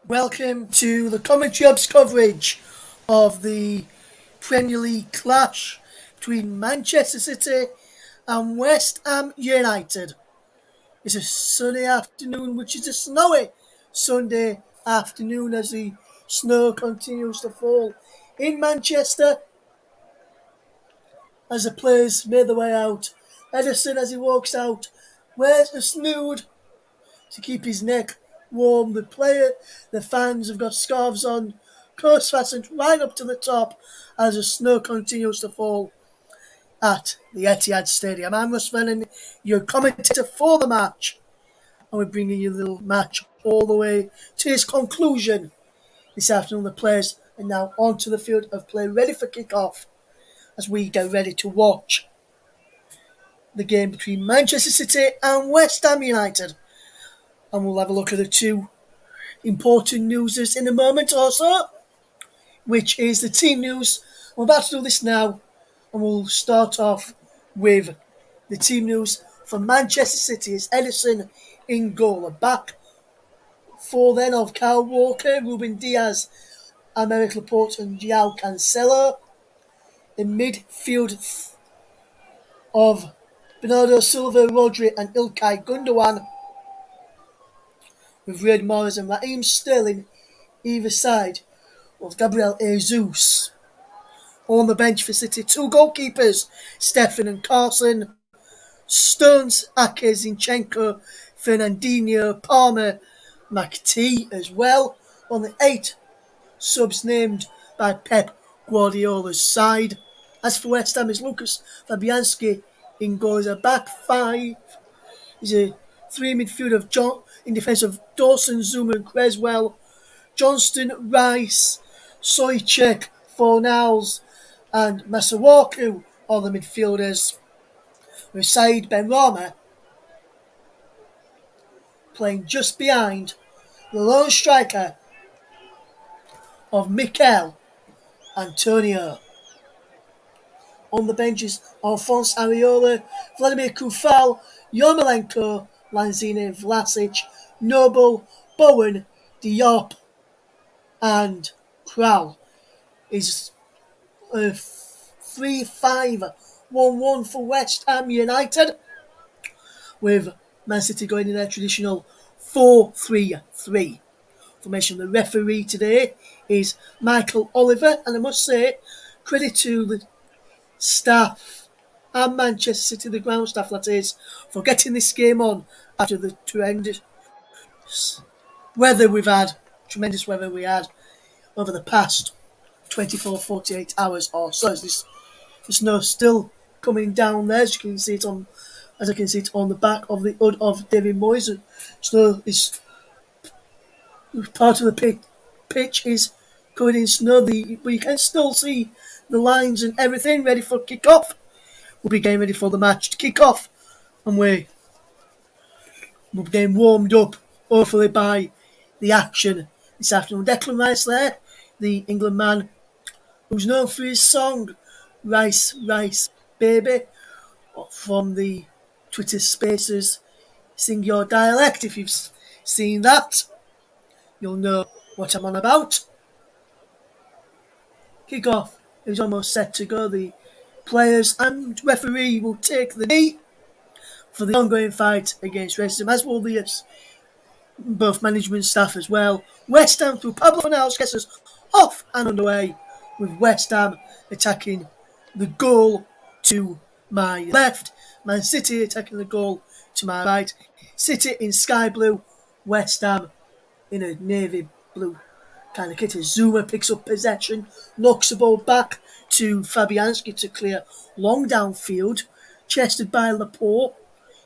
Welcome to the commentary Hub's coverage of the Premier League clash between Manchester City and West Ham United. It's a sunny afternoon, which is a snowy Sunday afternoon as the snow continues to fall in Manchester as the players made their way out. Edison, as he walks out, wears a snood to keep his neck warm. The fans have got scarves on, coats fastened right up to the top as the snow continues to fall at the Etihad Stadium. I'm Russ Vernon, your commentator for the match, and we're bringing you the little match all the way to its conclusion. This afternoon, the players are now onto the field of play, ready for kick-off as we get ready to watch the game between Manchester City and West Ham United. And we'll have a look at the two important news in a moment or so, which is the team news. I'm about to do this now, and we'll start off with the team news for Manchester City. It's Edison in goal. Back four then of Kyle Walker, Ruben Diaz, Aymeric Laporte and João Cancelo. In midfield of Bernardo Silva, Rodri and Ilkay Gundogan, with Riyad Mahrez and Raheem Sterling either side of Gabriel Jesus. On the bench for City, two goalkeepers, Stefan and Carson, Stones, Ake, Zinchenko, Fernandinho, Palmer, McT as well. On the 8 subs named by Pep Guardiola's side. As for West Ham, is Lucas Fabianski in goal. Is a back five. He's a three midfield of John in defence of Dawson, Zuma and Creswell, Johnston, Rice, Soychek, Fornals and Masuaku are the midfielders, with Said Benrahma playing just behind the lone striker of Mikel Antonio. On the benches, Alphonse Areola, Vladimir Kufal, Yarmolenko, Lanzini, Vlasic, Noble, Bowen, Diop and Kral. Is a 3-5-1-1 for West Ham United, with Man City going in their traditional 4-3-3 formation. The referee today is Michael Oliver, and I must say, credit to the staff and Manchester City, the ground staff that is, for getting this game on after the tremendous weather we had over the past 48 hours or so. The snow still coming down there, as I can see it on the back of the hood of David Moyes. Snow is part of the pitch is covered in snow, but you can still see the lines and everything ready for kick-off. We'll be getting ready for the match to kick off, and we'll be getting warmed up, hopefully, by the action this afternoon. Declan Rice there, the England man, who's known for his song Rice, Rice, Baby, from the Twitter Spaces Sing Your Dialect. If you've seen that, you'll know what I'm on about. Kick-off is almost set to go. The players and referee will take the knee for the ongoing fight against racism, as will the both management staff as well. West Ham through Pablo Fornals gets us off and underway, with West Ham attacking the goal to my left, Man City attacking the goal to my right. City in sky blue, West Ham in a navy blue kind of kit. Zuma picks up possession, knocks the ball back to Fabianski to clear long downfield, chested by Laporte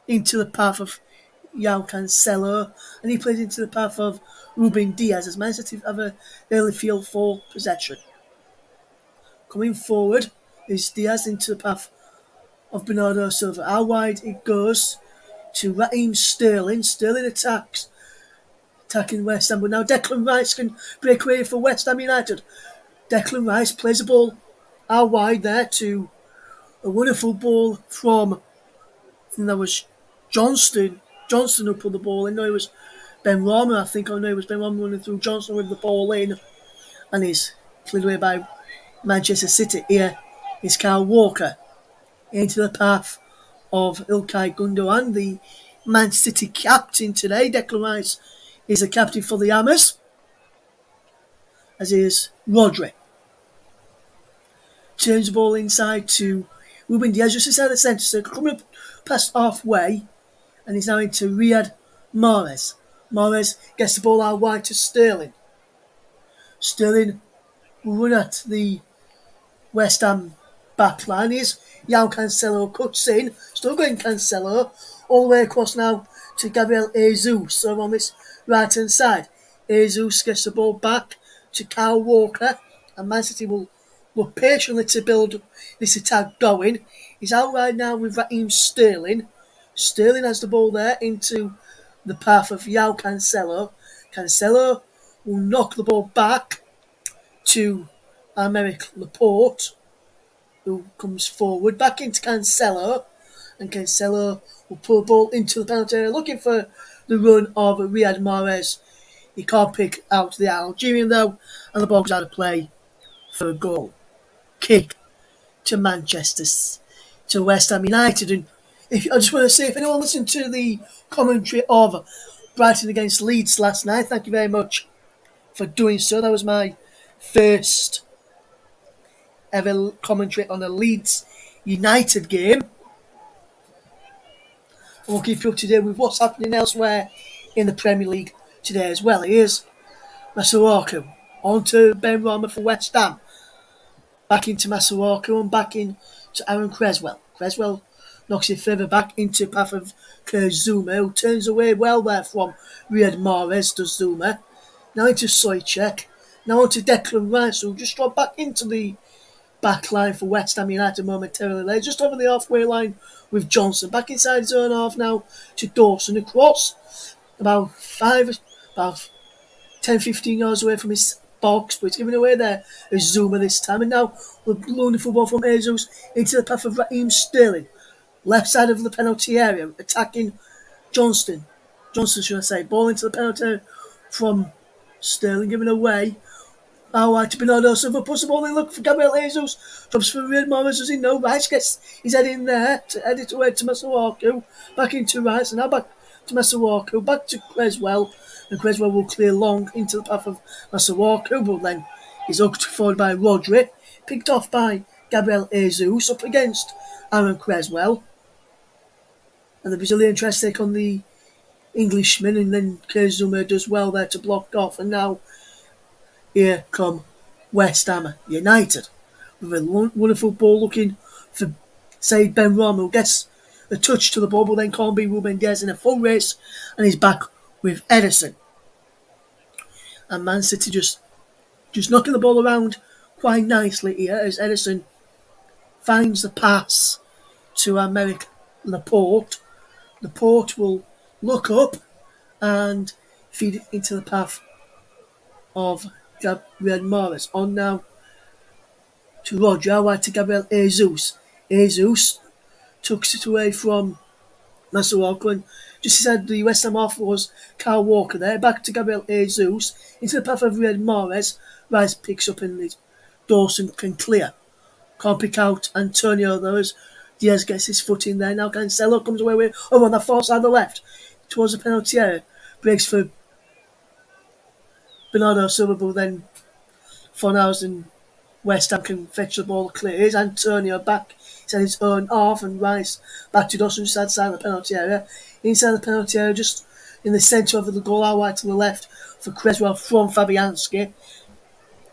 into the path of João Cancelo, and he plays into the path of Ruben Diaz as Man City have a early field for possession. Coming forward is Diaz into the path of Bernardo Silva. How wide it goes to Raheem Sterling. Sterling attacking West Ham, but now Declan Rice can break away for West Ham United. Declan Rice plays the ball out wide there to a wonderful ball from, I think that was Johnston who put the ball in. No, it was Ben Rama, I think I know it was Ben Rama running through Johnson with the ball in, and he's cleared away by Manchester City. Here is Kyle Walker into the path of Ilkay Gundogan, the Man City captain today. Declan Rice is the captain for the Hammers, as is Rodri. Turns the ball inside to Ruben Diaz, just inside the centre circle, coming up past halfway, and he's now into Riyad Mahrez. Mahrez gets the ball out wide to Sterling. Sterling will run at the West Ham back line. Here's João Cancelo, cuts in, still going Cancelo, all the way across now to Gabriel Jesus. So on this right hand side, Jesus gets the ball back to Kyle Walker, and Man City will look patiently to build this attack going. He's out right now with Raheem Sterling. Sterling has the ball there into the path of João Cancelo. Cancelo will knock the ball back to Aymeric Laporte, who comes forward, back into Cancelo, and Cancelo will pull the ball into the penalty area, looking for the run of Riyad Mahrez. He can't pick out the Algerian though, and the ball goes out of play for a goal. Kick to to West Ham United. And I just want to say, if anyone listened to the commentary of Brighton against Leeds last night, thank you very much for doing so. That was my first ever commentary on a Leeds United game. And we'll keep you up to date with what's happening elsewhere in the Premier League today as well. Here's Masuaku on to Ben Rama for West Ham. Back into Masuaku and back in to Aaron Creswell. Creswell knocks it further back into path of Zuma, who turns away well there from Riyad Mahrez, does Zuma. Now into Souček. Now on to Declan Rice, who just dropped back into the back line for West Ham United momentarily there, just over the halfway line with Johnson. Back inside his own half now to Dawson. Across about 10-15 yards away from his box, but it's given away there as Zuma this time. And now we're blowing the football from Jesus into the path of Raheem Sterling. Left side of the penalty area, attacking Johnson, should I say. Ball into the penalty area from Sterling, given away. Wide to Bernardo Silva, puts the ball in, look for Gabriel Jesus, drops for Riyad Mahrez, does he know? Rice gets his head in there to head it away to Masuaku, back into Rice, and now back to Masuaku, back to Creswell, and Creswell will clear long into the path of Masuaku, but then he's hooked forward by Rodri, picked off by Gabriel Jesus, up against Aaron Creswell, and the Brazilian tries to take on the Englishman, and then Zuma does well there to block off, and now here come West Ham United with a wonderful ball looking for Said Ben Rama, who gets a touch to the ball, but then can't be Ruben Diaz in a full race, and he's back with Ederson. And Man City just knocking the ball around quite nicely here as Ederson finds the pass to Aymeric Laporte. Laporte will look up and feed it into the path of Riyad Mahrez. On now to Rodri, wide to Gabriel Jesus. Jesus tucks it away from Masuaku, and just inside the West Ham half was Kyle Walker there. Back to Gabriel Jesus into the path of Riyad Mahrez. Rice picks up and Dawson can clear. Can't pick out Antonio though as Diaz gets his foot in there. Now Cancelo comes away with over on the far side of the left towards the penalty area. Breaks for Bernardo Silva, but then Fornals and West Ham can fetch the ball clear. Here's Antonio back inside his own half, and Rice back to Dawson just outside the penalty area. Inside the penalty area, just in the centre of the goal, out wide to the left for Creswell from Fabianski.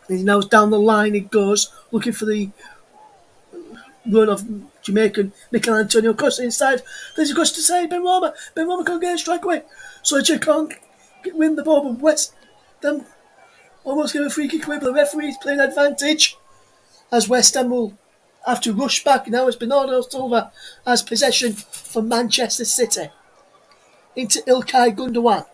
And he now down the line he goes, looking for the run of Jamaican Mikel Antonio. Cuts inside, there's a gush to say Ben Rama. Ben Rama can't get a strike away. Souček can't win the ball, but West Ham almost give a free kick away, but the referee's playing advantage as West Ham will have to rush back now as Bernardo Silva has possession for Manchester City. Into Ilkay Gundogan.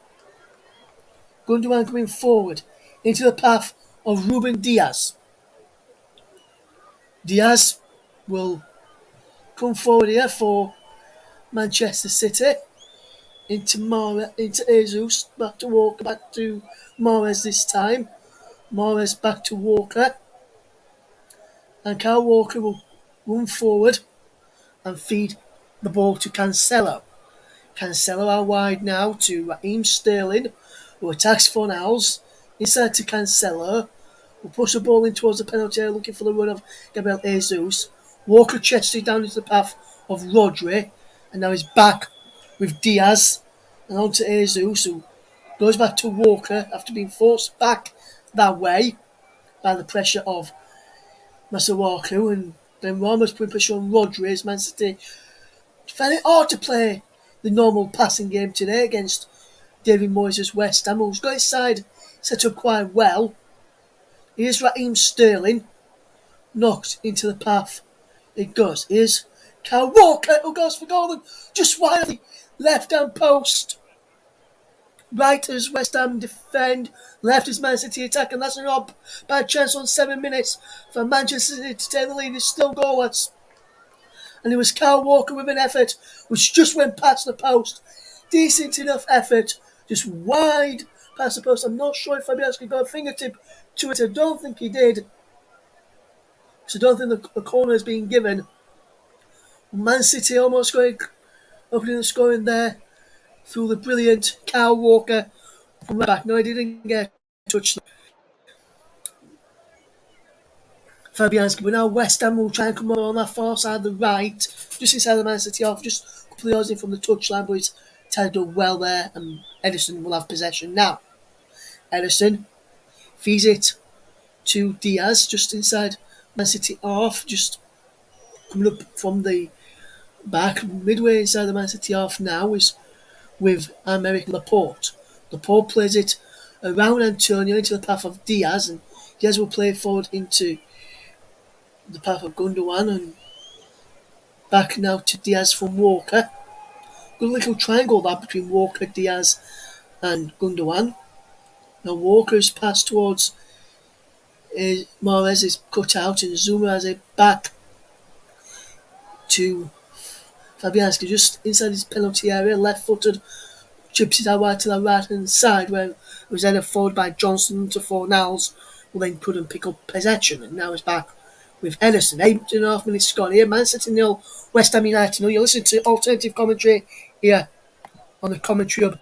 Gundogan coming forward into the path of Ruben Diaz. Diaz will come forward here for Manchester City. into Jesus, back to Walker, back to Morris this time. Morris back to Walker, and Kyle Walker will run forward and feed the ball to Cancelo. Cancelo out wide now to Raheem Sterling, who attacks Fornals. Inside to Cancelo, who push the ball in towards the penalty area looking for the run of Gabriel Jesus. Walker chested down into the path of Rodri, and now he's back with Diaz and on to Jesus, who goes back to Walker after being forced back that way by the pressure of Masuaku, and then Ramos putting pressure on Rodri as Man City found it hard to play the normal passing game today against David Moyes' West Ham, who's got his side set up quite well. Here's Raheem Sterling, knocked into the path. It goes. Here's Kyle Walker, who goes for goal and just wide of the left-hand post. Right as West Ham defend, left as Man City attack, and that's a not bad chance on 7 minutes for Manchester City to take the lead. It's still goalless. And it was Kyle Walker with an effort which just went past the post. Decent enough effort, just wide past the post. I'm not sure if Fabianski got a fingertip to it. I don't think he did. So I don't think the corner is being given. Man City almost opening the scoring there through the brilliant Kyle Walker from right back. No, he didn't get a touch. Fabianski, but now West Ham will try and come over on that far side, the right, just inside the Man City off, just a couple of yards in from the touchline, but he's tied up well there, and Edison will have possession now. Edison feeds it to Diaz, just inside Man City off, just coming up from the back, midway inside the Man City off now is with Aymeric Laporte. Laporte plays it around Antonio into the path of Diaz, and Diaz will play it forward into the path of Gundogan, and back now to Diaz from Walker. Good little triangle there between Walker, Diaz and Gundogan. Now Walker's pass towards Mahrez is cut out, and Zuma has it back to Fabianski just inside his penalty area, left-footed, chips it out wide to the right-hand side where it was then forward by Johnson to Fornals, who then couldn't pick up possession, and now it's back with Edison. 8.5 minutes gone here. Man City 0, West Ham United 0. You listen to alternative commentary here on the Commentary Hub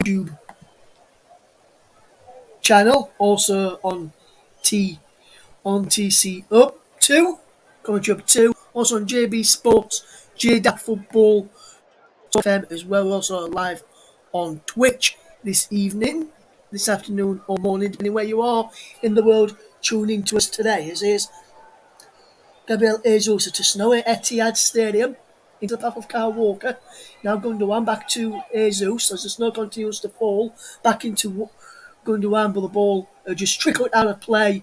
YouTube channel, also on TC Up 2, Commentary Hub 2, also on JB Sports, J-DAC Football FM as well, also live on Twitch this afternoon or morning, depending where you are in the world tuning to us today. As is Gabriel Jesus at a snowy Etihad Stadium into the path of Kyle Walker. Now Gundogan back to Jesus as the snow continues to fall. Back into Gundogan, but the ball just trickled out of play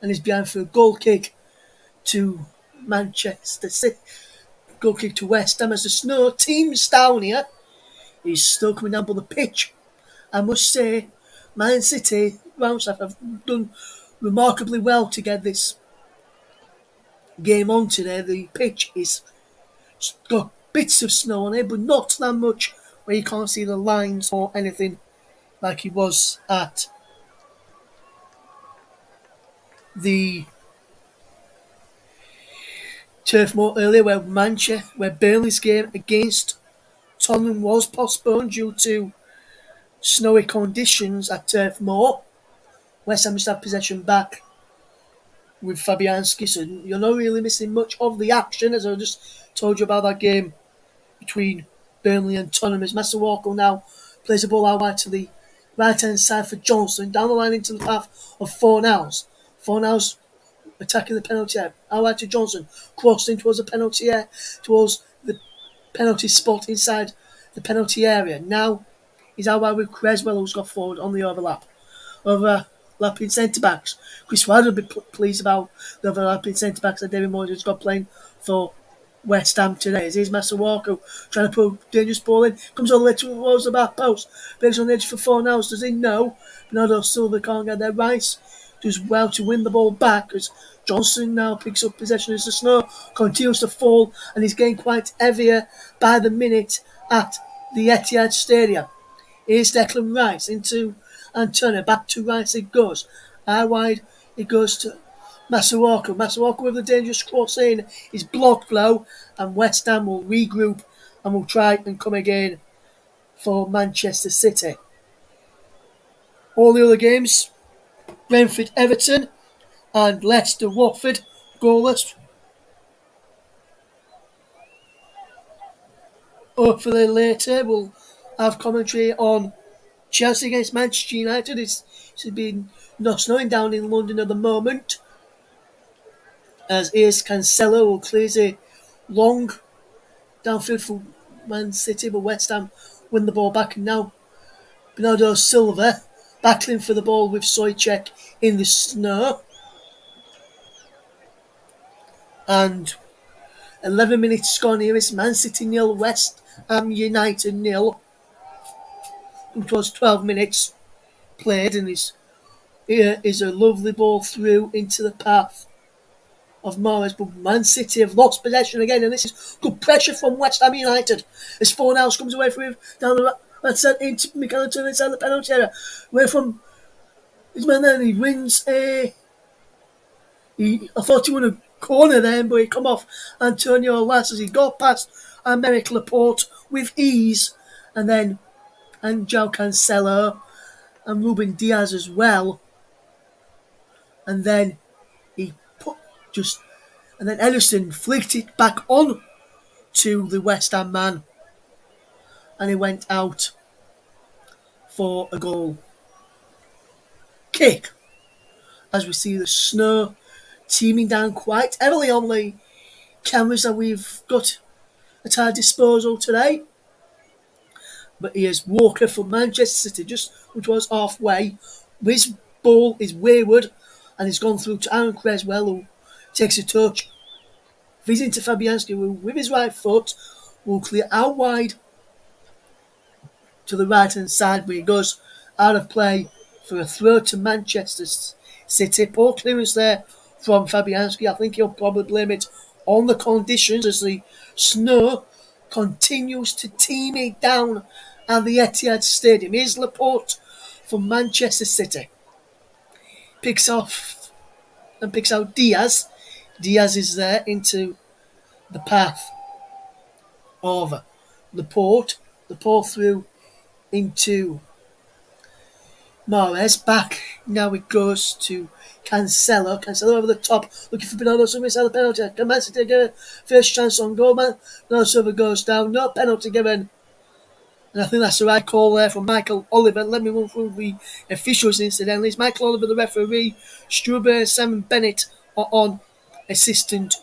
and is behind for a goal kick to Manchester City. Goal kick to West Ham as the snow teams down here. He's still coming down, but the pitch, I must say, Man City ground staff have done remarkably well to get this game on today. The pitch is got bits of snow on it, but not that much where you can't see the lines or anything like it was at the Turf Moor earlier, where Burnley's game against Tottenham was postponed due to snowy conditions at Turf Moor. West Ham just had possession back with Fabianski, so you're not really missing much of the action, as I just told you about that game between Burnley and Tottenham. As Master Walker now plays the ball out wide to the right hand side for Johnson, down the line into the path of Fornals. Fornals attacking the penalty area, out wide to Johnson, crossed in towards the penalty area, towards the penalty spot inside the penalty area. Now he's out wide with Creswell, who's got forward on the overlap. Overlapping centre-backs. Chris Wilder will be pleased about the overlapping centre-backs that David Moyes has got playing for West Ham today. Here's Master Walker trying to put a dangerous ball in. Comes all the way towards the back post. Breaks on the edge for 4 now. Does he know? Bernardo Silva can't get there. Rice does well to win the ball back as Johnson now picks up possession as the snow continues to fall and he's getting quite heavier by the minute at the Etihad Stadium. Here's Declan Rice into Antonio. Back to Rice it goes. High wide it goes to Masuaku. Masuaku with the dangerous cross in is blocked low, and West Ham will regroup and will try and come again for Manchester City. All the other games, Brentford Everton and Leicester Watford, goalless. Hopefully later we'll have commentary on Chelsea against Manchester United. It's been not snowing down in London at the moment. As here's Cancelo will clears a long downfield for Man City, but West Ham win the ball back. And now Bernardo Silva battling for the ball with Souček in the snow. And 11 minutes gone here. It's Man City 0, West Ham United 0. It was 12 minutes played, and here is a lovely ball through into the path of Morris, but Man City have lost possession again, and this is good pressure from West Ham United as Fornals comes away from him down the right side into McAllister inside the penalty area, away from his man there, and he wins I thought he won a corner then, but he come off Antonio Lass as he got past Aymeric Laporte with ease, and then João Cancelo and Ruben Diaz as well, and then he and then Ederson flicked it back on to the West Ham man, and he went out for a goal kick. As we see the snow teeming down quite heavily on the cameras that we've got at our disposal today. But here's Walker for Manchester City, just which was halfway. His ball is wayward, and he's gone through to Aaron Creswell, who takes a touch. He's into Fabianski, who with his right foot will clear out wide to the right hand side, where he goes out of play for a throw to Manchester City. Poor clearance there from Fabianski. I think he'll probably blame it on the conditions as the snow continues to teem it down at the Etihad Stadium. Here's Laporte from Manchester City. Picks out Diaz. Diaz is there into the path of Laporte. Laporte through into Mahrez. Back now it goes to Cancelo. Cancelo over the top, looking for Bernardo Silva inside the penalty. Can Man City get a first chance on goal? Bernardo Silva goes down. No penalty given. And I think that's the right call there from Michael Oliver. Let me run through the officials incidentally. It's Michael Oliver, the referee. Struber, Simon Bennett are on assistant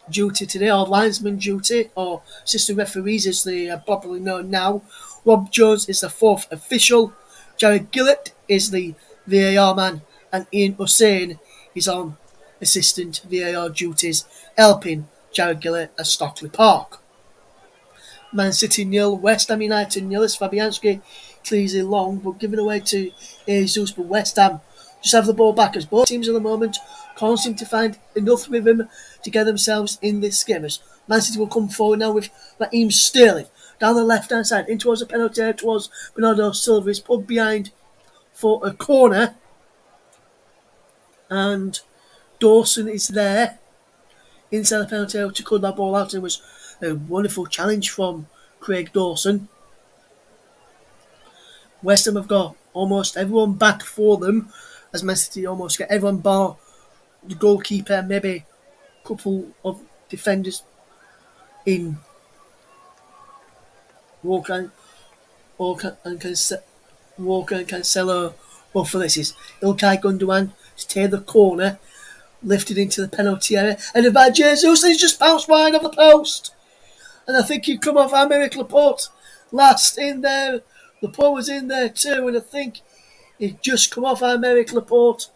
duty today, or linesman duty, or assistant referees as they are properly known now. Rob Jones is the fourth official. Jared Gillett is the VAR man, and Ian Hussein is on assistant VAR duties, helping Jared Gillett at Stockley Park. Man City 0, West Ham United 0. As Fabianski clears it long, but given away to Jesus. But West Ham just have the ball back, as both teams at the moment can't seem to find enough rhythm to get themselves in this game. As Man City will come forward now with Raheem Sterling down the left hand side, in towards the penalty area, towards Bernardo Silva. Is put behind for a corner, and Dawson is there inside the penalty area to cut that ball out. It was a wonderful challenge from Craig Dawson. West Ham have got almost everyone back for them, as Man City almost get everyone bar the goalkeeper, maybe a couple of defenders in Walker and Cancelo. Well, for this is Ilkay Gundogan to take the corner, lifted into the penalty area, and by Jesus, he's just bounced wide of the post. And I think he come off Aymeric Laporte last in there. Laporte was in there too, and I think he just come off Aymeric Laporte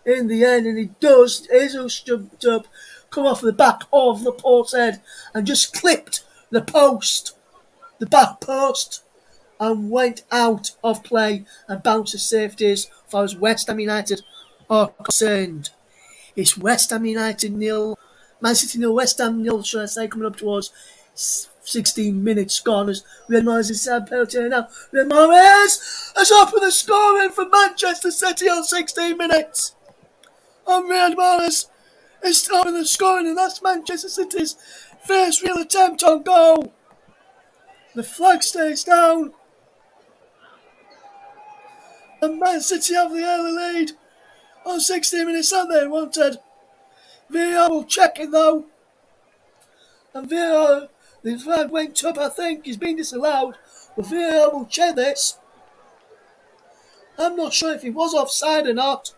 in the end, and he does. Jesus jumped up, come off the back of Laporte's head, and just clipped the post, the back post, and went out of play and bounced to safeties as far as West Ham United are concerned. It's West Ham United 0, Man City 0, West Ham 0, should I say, coming up towards 16 minutes gone as Riyad Mahrez is inside penalty area now. Riyad Mahrez has opened the scoring for Manchester City on 16 minutes. And Riyad Mahrez is stopping the scoring, and that's Manchester City's first real attempt on goal. The flag stays down, and Man City have the early lead on 16 minutes that they wanted. VAR will check it though, and VAR, the flag went up, I think, is being disallowed, but VAR will check this. I'm not sure if he was offside or not.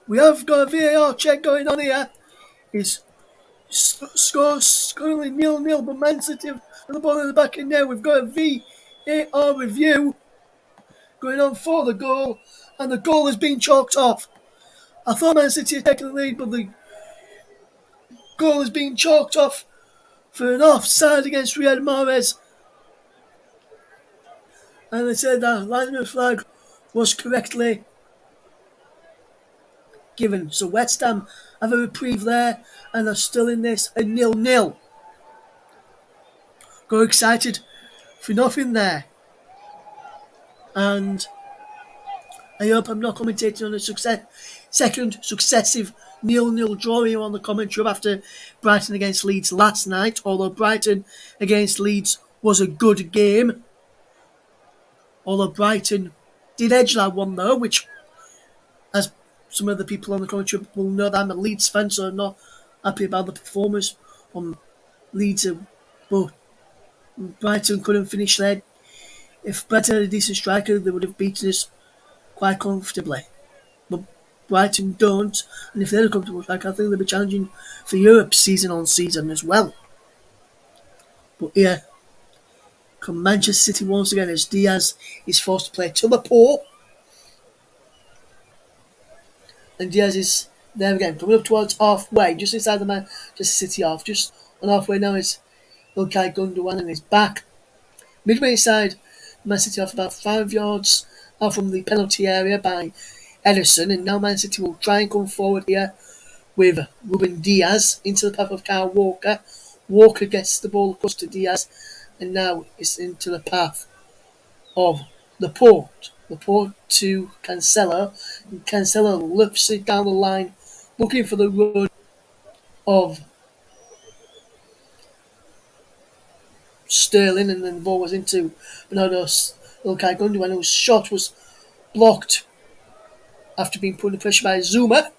We have got a VAR check going on here. He's scores currently 0-0, but Man City have the ball in the back end now. We've got a VAR review going on for the goal, and the goal has been chalked off. I thought Man City had taken the lead, but the goal has been chalked off for an offside against Riyad Mahrez. And they said that linesman flag was correctly given. So West Ham have a reprieve there, and are still in this a 0-0. Go excited for nothing there. And I hope I'm not commentating on a second successive 0-0 draw here on the commentary after Brighton against Leeds last night. Although Brighton against Leeds was a good game. Although Brighton did edge that one though, which, as some of the people on the commentary will know, that I'm a Leeds fan, so I'm not happy about the performance on Leeds. But Brighton couldn't finish there. If Brighton had a decent striker, they would have beaten us quite comfortably. But Brighton don't, and if they're a comfortable striker, I think they'll be challenging for Europe season on season as well. But yeah, come Manchester City once again as Diaz is forced to play to the poor. And Diaz is there again, coming up towards halfway, just inside the Manchester City half. Just on halfway now is Ilkay Gundogan and his back. Midway side, Man City off about 5 yards out from the penalty area by Ederson, and now Man City will try and come forward here with Ruben Diaz into the path of Kyle Walker. Walker gets the ball across to Diaz, and now it's into the path of Laporte. Laporte to Cancelo, and Cancelo lifts it down the line, looking for the run of Sterling, and then the ball was into Bernardo Ilkay Gundogan, whose shot was blocked after being put under pressure by Zuma.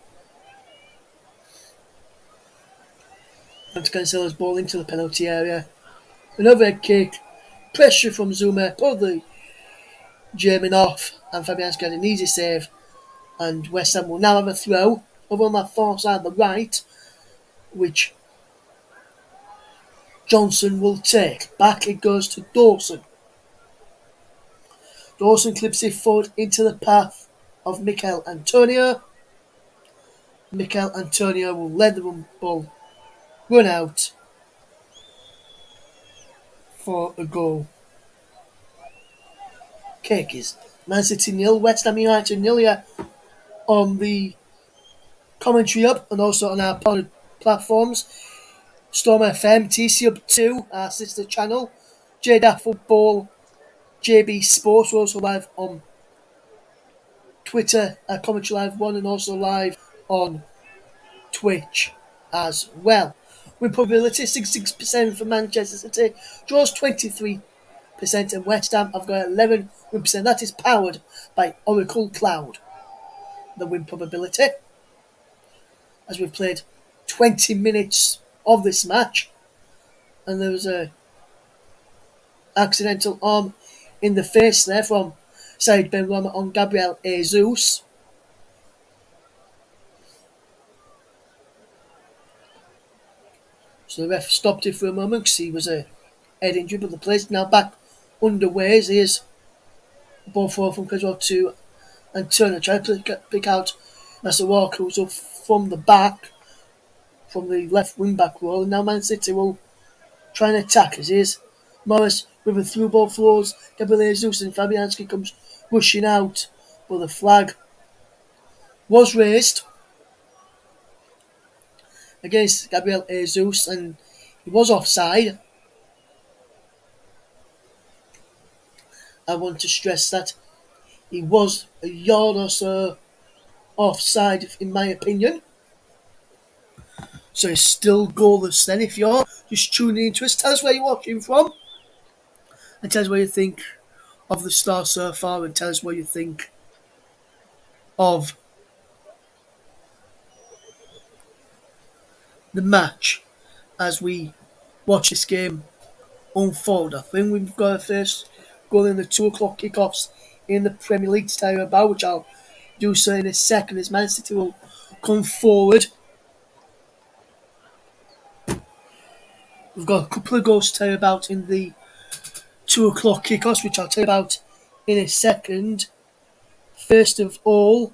And Cancelo's ball into the penalty area. Another kick, pressure from Zuma, put the German off, and Fabianski had an easy save. And West Ham will now have a throw over on that far side, the right, which Johnson will take. Back it goes to Dawson. Dawson clips it forward into the path of Mikel Antonio. Mikel Antonio will let the ball run out for a goal. Kick is Man City 0, West Ham United 0 here on the commentary up and also on our platforms. Storm FM, TC Up 2, our sister channel, J-DAC Football, JB Sports. We're also live on Twitter, Commentary Live 1, and also live on Twitch as well. Win probability 66% for Manchester City, draws 23%, and West Ham have got 11 win percent. That is powered by Oracle Cloud. The win probability, as we've played 20 minutes of this match, and there was a accidental arm in the face there from Said Benrahma on Gabriel Jesus. So the ref stopped it for a moment because he was a head injury, but the play's now back underway as he is ball forward from Creswell to Antonio. Trying to pick out Master Walker, who's up from the back, from the left wing back role, and now Man City will try and attack as is. Morris with a through ball floors Gabriel Jesus, and Fabianski comes rushing out, but the flag was raised against Gabriel Jesus, and He was offside. I want to stress that he was a yard or so offside, in my opinion. So he's still goalless then. If you're just tuning into us, tell us where you're watching from and tell us what you think of the start so far and tell us what you think of the match as we watch this game unfold. I think we've got a first goal in the 2 o'clock kickoffs in the Premier League to tell you about, which I'll do so in a second as Man City will come forward. We've got a couple of goals to tell you about in the 2 o'clock kickoffs, which I'll tell you about in a second. First of all,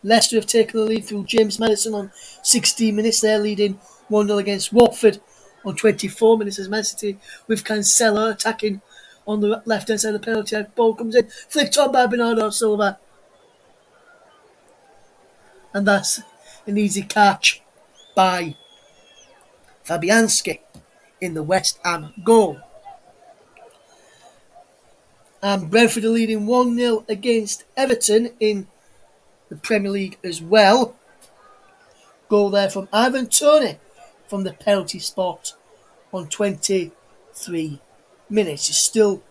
Leicester have taken the lead through James Maddison on 16 minutes. They're leading 1-0 against Watford on 24 minutes as Man City with Cancelo attacking on the left-hand side of the penalty area. Ball comes in, flicked on by Bernardo Silva. And that's an easy catch by Fabianski in the West Ham goal. And Brentford are leading 1-0 against Everton in the Premier League as well. Goal there from Ivan Toney from the penalty spot on 23 minutes. It's still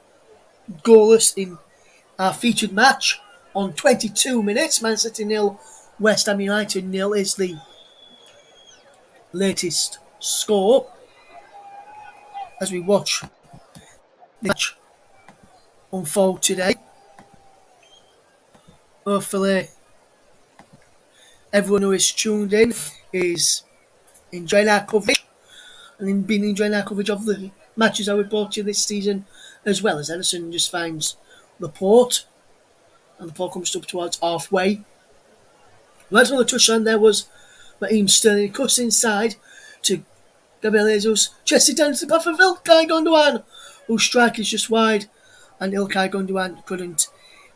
goalless in our featured match on 22 minutes. Man City 0, West Ham United 0 is the latest score as we watch the match unfold today. Hopefully everyone who is tuned in is enjoying our coverage and been enjoying our coverage of the matches that we brought you this season, as well as Ederson just finds Laporte and Laporte comes up towards halfway. Right on the touchline there was Raheem Sterling. He cuts inside to Gabriel Jesus, chests it down to the path of Ilkay Gundogan, whose strike is just wide, and Ilkay Gundogan couldn't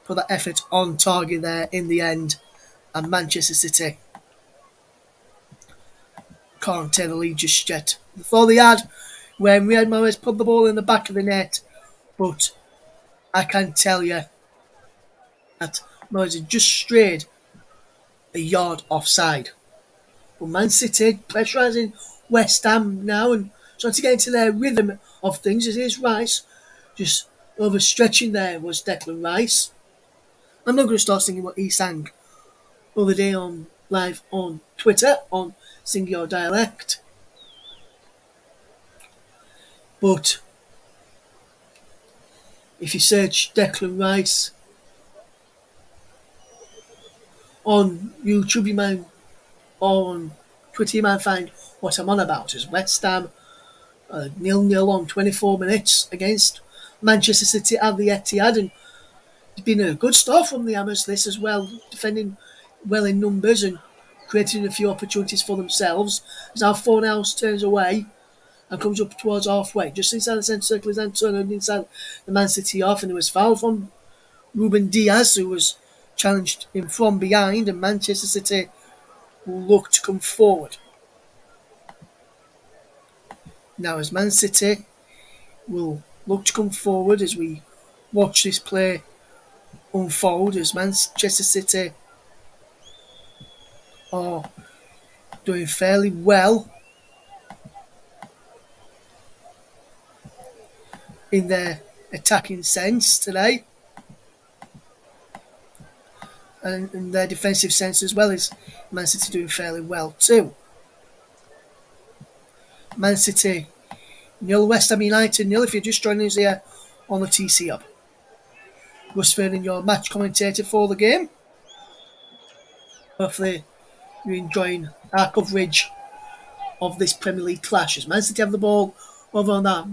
put that effort on target there in the end, and Manchester City can't take the lead just yet. Before they had, when Riyad Mahrez put the ball in the back of the net, but I can tell you that Mahrez had just strayed a yard offside. But Man City pressurising West Ham now and trying to get into their rhythm of things. It is Rice just overstretching there was Declan Rice. I'm not going to start singing what he sang the other day on live on Twitter on Sing Your Dialect. But if you search Declan Rice on YouTube, you might, or on Twitter, you might find what I'm on about. Is West Ham 0-0 on 24 minutes against Manchester City at the Etihad, and it's been a good start from the Hammers this as well, defending well in numbers and creating a few opportunities for themselves. As our Fornals turns away and comes up towards halfway, just inside the centre circle is Antonio inside the Man City half, and it was foul from Ruben Diaz, who was challenged him from behind, and Manchester City will look to come forward. Now as Man City will look to come forward as we watch this play unfold, as Manchester City are doing fairly well in their attacking sense today, and in their defensive sense as well, as Man City doing fairly well too. Man City 0, West Ham United 0. If you're just joining us here on the TC Hub, Russ Ferdinand, your match commentator for the game. Hopefully you're enjoying our coverage of this Premier League clash as Man City have the ball over on that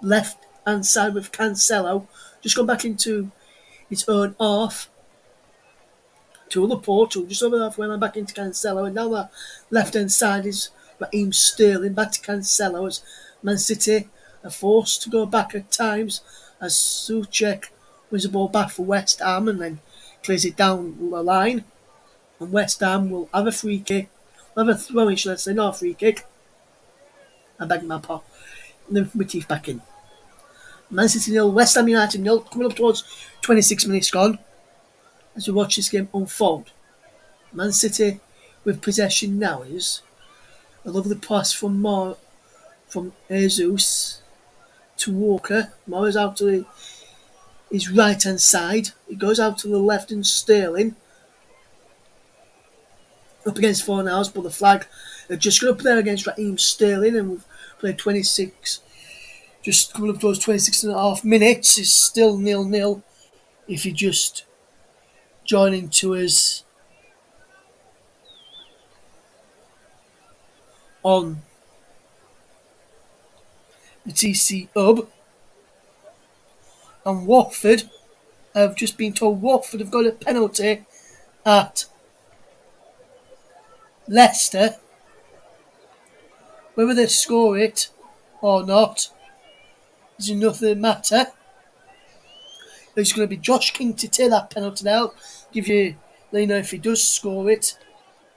left hand side with Cancelo just gone back into his own half to Laporte, just over halfway and back into Cancelo, and now that left hand side is Raheem Sterling back to Cancelo as Man City are forced to go back at times as Souček wins the ball back for West Ham and then clears it down the line, and West Ham will have a free kick, have a throw-in, should I say, not a free kick, I'm bagging my pot. Then my teeth back in. Man City 0, West Ham United 0, coming up towards 26 minutes gone as we watch this game unfold. Man City with possession now is a lovely pass from Jesus to Walker. Moore is out to his right hand side. He goes out to the left and Sterling up against Fornals, but the flag are just going up there against Raheem Sterling, and we've played 26, just coming up towards 26 and a half minutes. It's still 0-0 if you just join into us on the TC Hub. And Watford, I've just been told Watford have got a penalty at Leicester. Whether they score it or not is another matter. It's going to be Josh King to take that penalty now. Let you know if he does score it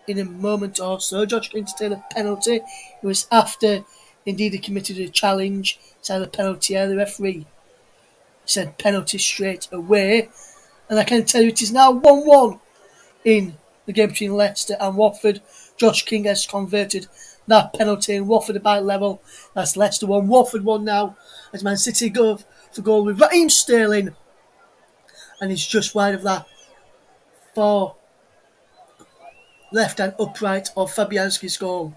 in a moment or so. Josh King to take the penalty. It was after indeed he committed a challenge. It's had a penalty here. The referee said penalty straight away. And I can tell you it is now 1-1 in the game between Leicester and Watford. Josh King has converted that penalty and Watford about level. That's Leicester 1, Watford 1 now as Man City go for goal with Raheem Sterling. And he's just wide of that for left-hand upright of Fabianski's goal.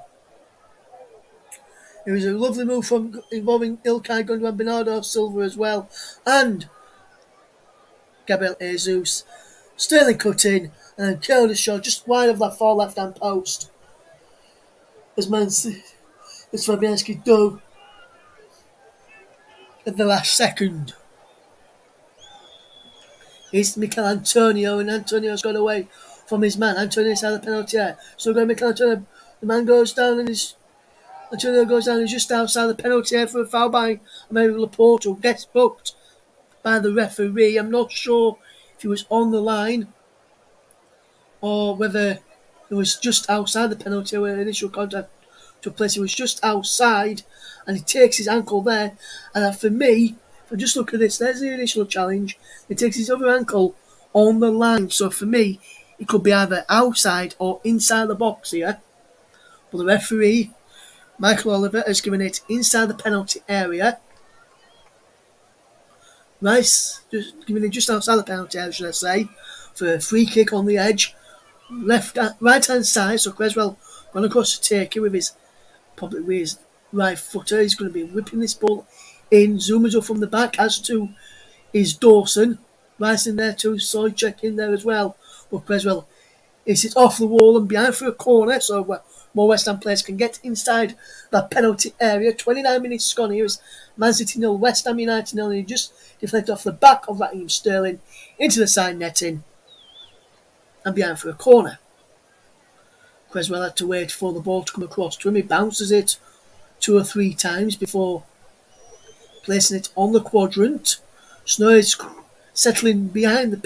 It was a lovely move from involving Ilkay Gundogan, Bernardo Silva as well, and Gabriel Jesus. Sterling cut in and then killed a shot just wide of that far left-hand post. As Fabianski dove at the last second. It's Mikel Antonio, and Antonio's got away from his man. Antonio's had a penalty here. So going Mikel Antonio, the man goes down and Antonio goes down and just outside the penalty area for a foul by Emmanuel Laporte, who gets booked by the referee. I'm not sure if he was on the line or whether it was just outside the penalty where initial contact took place. He was just outside and he takes his ankle there. And for me, if I just look at this, there's the initial challenge. He takes his other ankle on the line. So for me, it could be either outside or inside the box here. But the referee, Michael Oliver, has given it inside the penalty area. Nice, just giving it just outside the penalty area, should I say, for a free kick on the edge. Right hand side, so Creswell going across to take it with his right footer. He's going to be whipping this ball in. Zoomers up from the back, as to is Dawson. Right in there too, Soychek in there as well. But Creswell is it off the wall and behind for a corner, so more West Ham players can get inside that penalty area. 29 minutes gone here is Man City 0, West Ham United 0, and he just deflected off the back of Raheem Sterling into the side netting and behind for a corner. Creswell had to wait for the ball to come across to him. He bounces it 2 or 3 times before placing it on the quadrant. Snow is settling behind the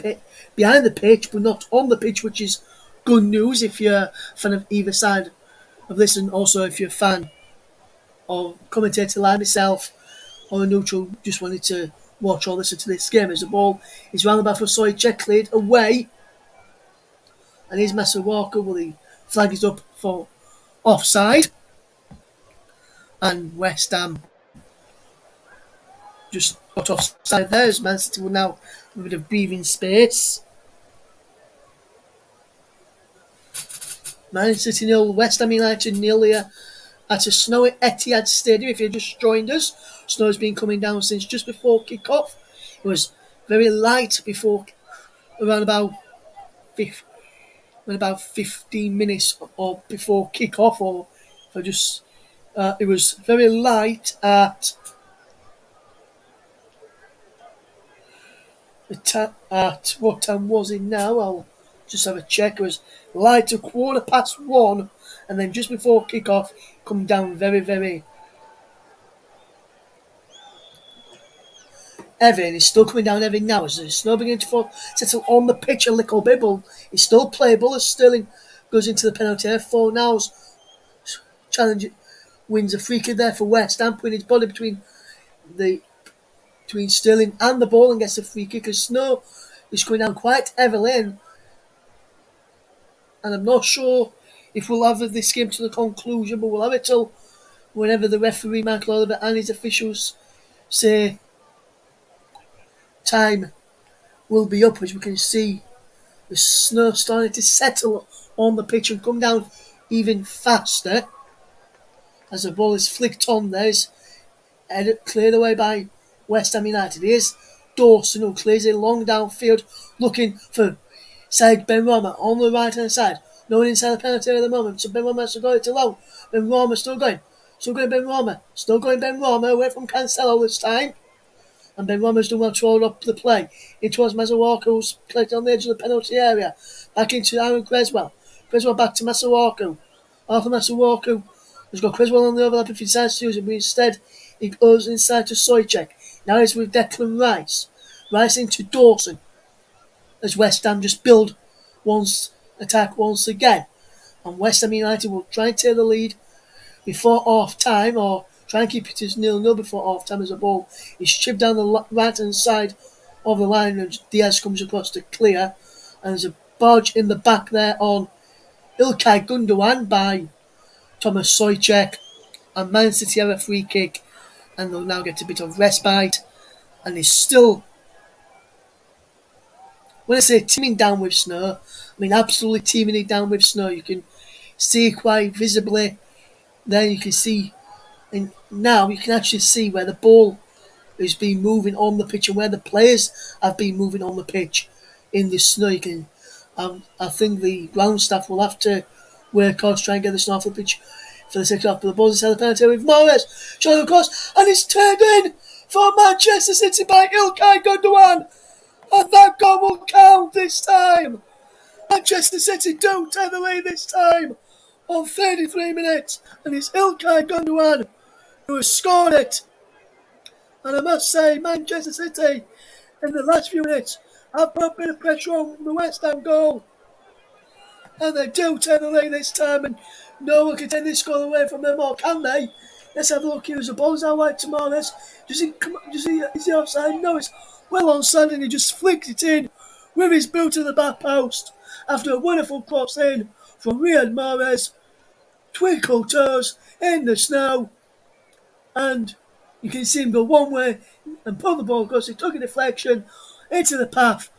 pitch, but not on the pitch, which is good news if you're a fan of either side of this, and also if you're a fan or commentator like myself or a neutral just wanted to watch or listen to this game. As the ball is round the back for Soychek, cleared away, and here's Messer Walker. Well, the flag is up for offside, and West Ham just got offside there as Man City will now have a bit of breathing space. Man City 0, West Ham United 0 here at a snowy Etihad Stadium. If you just joined us, snow's been coming down since just before kick-off. It was very light before, around about 15 minutes or before kick-off, or if I just, it was very light at what time was it now? I'll just have a check. It was light to 1:15, and then just before kick-off, come down very, very heavy, and it's still coming down heavy now as the snow beginning to settle on the pitch a little bit, but it's still playable as Sterling goes into the penalty area. Fornals challenge wins a free kick there for West Ham, putting his body the between Sterling and the ball and gets a free kick. As Snow is going down quite heavily, and I'm not sure if we'll have this game to the conclusion, but we'll have it till whenever the referee Michael Oliver and his officials say time will be up. As we can see the snow starting to settle on the pitch and come down even faster as the ball is flicked on there. It's cleared away by West Ham United. Here's Dawson, who clears it long downfield looking for Said Benrahma on the right hand side. No one inside the penalty area at the moment, so Benrahma has to go it too long. Benrahma still going. Still going Benrahma. Still going Benrahma away from Cancelo this time. And Benrahma's done well to hold up the play. It was Masuaku who's played on the edge of the penalty area. Back into Aaron Creswell. Creswell back to Masuaku. Arthur Masuaku has got Creswell on the overlap if he decides to use it, but instead he goes inside to Soychek. Now he's with Declan Rice. Rice into Dawson. As West Ham just build attack once again. And West Ham United will try and take the lead before half time, or try and keep it as 0-0 before half time as the ball is chipped down the right hand side of the line and Diaz comes across to clear. And there's a barge in the back there on Ilkay Gundogan by Thomas Soychek. And Man City have a free kick and they'll now get a bit of respite. And it's still, when I say teeming down with snow, I mean absolutely teeming it down with snow. You can see quite visibly there, you can see, and now you can actually see where the ball has been moving on the pitch and where the players have been moving on the pitch in the snow. You can, I think the ground staff will have to work hard to try and get the snow off the pitch for the second half. But the ball's inside the penalty with Morris, shot across, and it's turned in for Manchester City by Ilkay Gundogan, and that goal will count this time. Manchester City don't take the lead this time on 33 minutes, and it's Ilkay Gundogan who has scored it. And I must say, Manchester City in the last few minutes have put a bit of pressure on the West Ham goal, and they do take the lead this time, and no one can take this goal away from them, or can they? Let's have a look here as the ball's out wide to Morris. Does he is he offside? No, it's well onside, and he just flicked it in with his boot to the back post after a wonderful cross in from Riyad Mahrez. Twinkle toes in the snow, and you can see him go one way and pull the ball across. He took a deflection into the path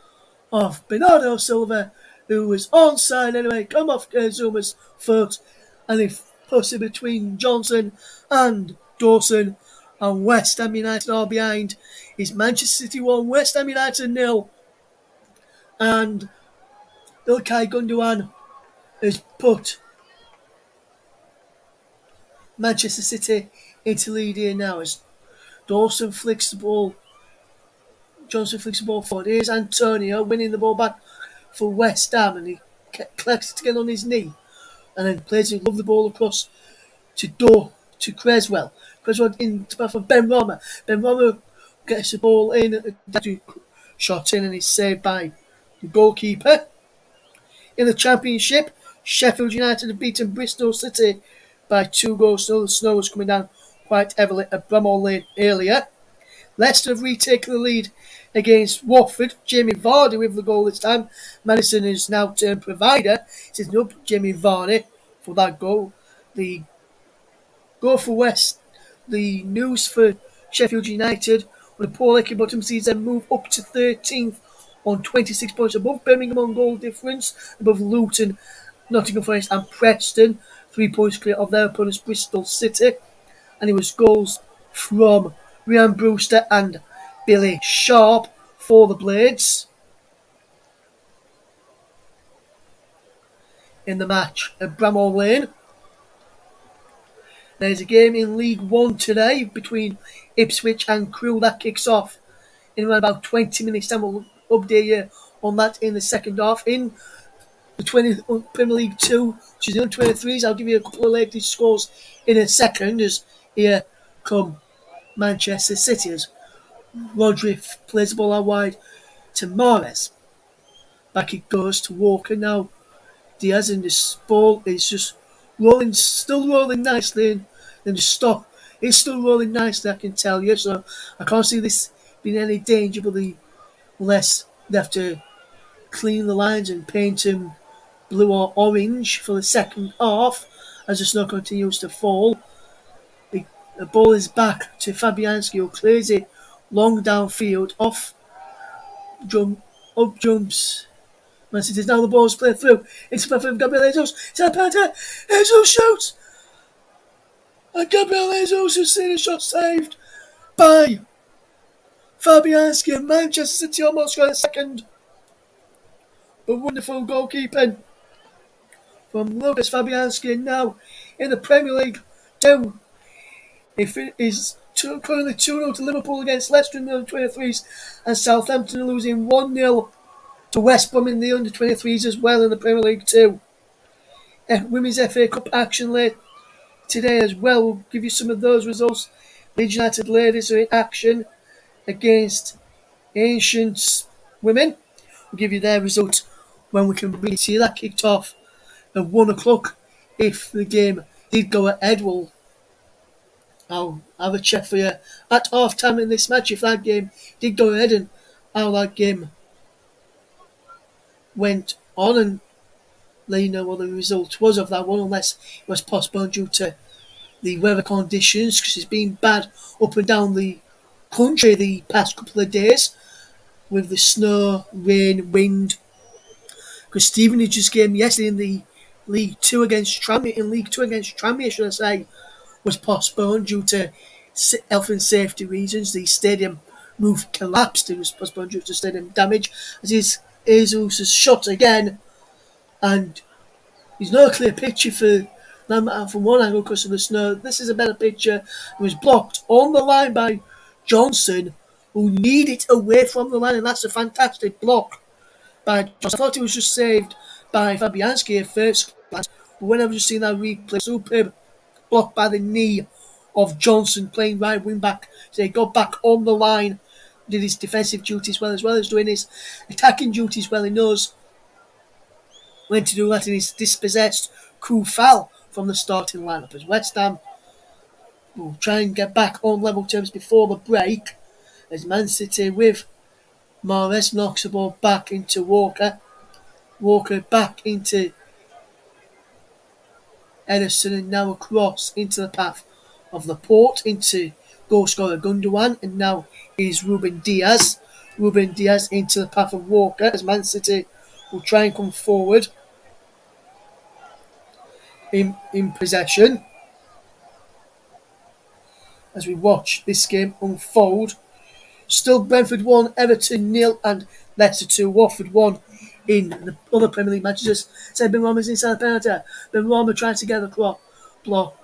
of Bernardo Silva, who was onside anyway, come off Zuma's foot, and he puts it between Johnson and Dawson, and West Ham United are behind. It's Manchester City 1, West Ham United 0, and Ilkay Gundogan has put Manchester City into lead here now as Dawson flicks the ball. Johnson flicks the ball forward. Here's Antonio winning the ball back for West Ham, and he collects it again on his knee, and then plays it, love the ball across to Creswell. Creswell in to for Benrahma. Benrahma gets the ball in, shot in, and is saved by the goalkeeper. In the Championship, Sheffield United have beaten Bristol City by 2 goals. So the snow was coming down quite heavily at Bramall Lane earlier. Leicester have retaken the lead against Watford. Jamie Vardy with the goal this time. Madison is now turned provider. It's up Jamie Vardy for that goal. The goal for West. The news for Sheffield United, with Paul Eckenbottom sees them move up to 13th on 26 points, above Birmingham on goal difference, above Luton, Nottingham Forest and Preston, 3 points clear of their opponents Bristol City. And it was goals from Ryan Brewster and Billy Sharp for the Blades in the match at Bramall Lane. There's a game in League One today between Ipswich and Crewe that kicks off in around about 20 minutes time. We'll update you on that in the second half. In the Premier League 2, which is the under-23s, I'll give you a couple of latest scores in a second as here come Manchester City as Rodri plays the ball out wide to Morris. Back it goes to Walker now. Diaz, and this ball is just rolling, still rolling nicely in Then just stop. It's still rolling nicely, I can tell you. So I can't see this being any danger, but unless they have to clean the lines and paint them blue or orange for the second half as the snow continues to fall. The ball is back to Fabianski, who clears it long downfield, up jumps. Man City's now the ball's played through. It's the path of Gabriel Jesus. It's a penalty. Jesus shoots. And Gabriel Jesus has seen a shot saved by Fabianski, and Manchester City almost got a second. But wonderful goalkeeping from Lucas Fabianski, and now in the Premier League 2. It is currently 2-0 to Liverpool against Leicester in the under-23s, and Southampton are losing 1-0 to West Brom in the under-23s as well in the Premier League 2. Women's FA Cup action late today as well. We'll give you some of those results. Leeds United ladies are in action against Ancient Women. We'll give you their results when we can really see that kicked off at 1 o'clock. If the game did go ahead, I'll have a check for you at half time in this match if that game did go ahead and how that game went on, and let you know what the result was of that one, unless it was postponed due to the weather conditions, because it's been bad up and down the country the past couple of days with the snow, rain, wind. Because Stevenage's game yesterday in the League 2 against Tranmere, should I say, was postponed due to health and safety reasons. The stadium roof collapsed. It was postponed due to stadium damage. As Jesus is shot again, and there's no clear picture from one angle because of the snow. This is a better picture. It was blocked on the line by Johnson, who needed it away from the line, and that's a fantastic block by Johnson. I thought it was just saved by Fabianski at first glance, but when I've just seen that replay, superb blocked by the knee of Johnson, playing right wing back. So he got back on the line, did his defensive duties well as doing his attacking duties well. He knows when to do that, and he's dispossessed Kufal from the starting lineup as West Ham will try and get back on level terms before the break, as Man City with Mahrez knocks the ball back into Walker. Walker back into Ederson, and now across into the path of Laporte into goal scorer Gundogan, and now is Ruben Diaz. Ruben Diaz into the path of Walker as Man City will try and come forward in possession as we watch this game unfold. Still Brentford 1, Everton 0, and Leicester 2, Watford 1 in the other Premier League matches. Said Ben Rama's inside the penalty. Ben Rama tries to get the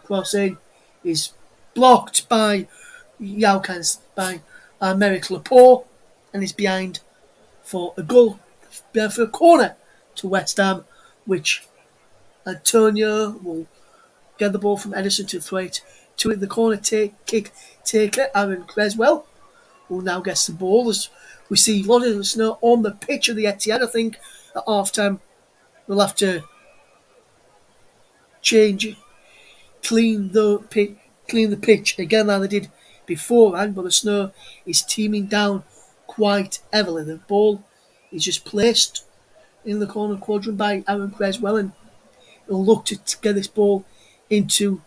cross in. Is blocked by Yaukans, by Merrick Laporte, and is behind for a goal, for a corner to West Ham, which Antonio will get the ball from Ederson to throw it to the corner taker, Aaron Creswell, who now gets the ball as we see a lot of the snow on the pitch of the Etihad. I think at half time we'll have to clean the pitch again like they did beforehand, but the snow is teeming down quite heavily. The ball is just placed in the corner quadrant by Aaron Creswell, and he'll look to get this ball into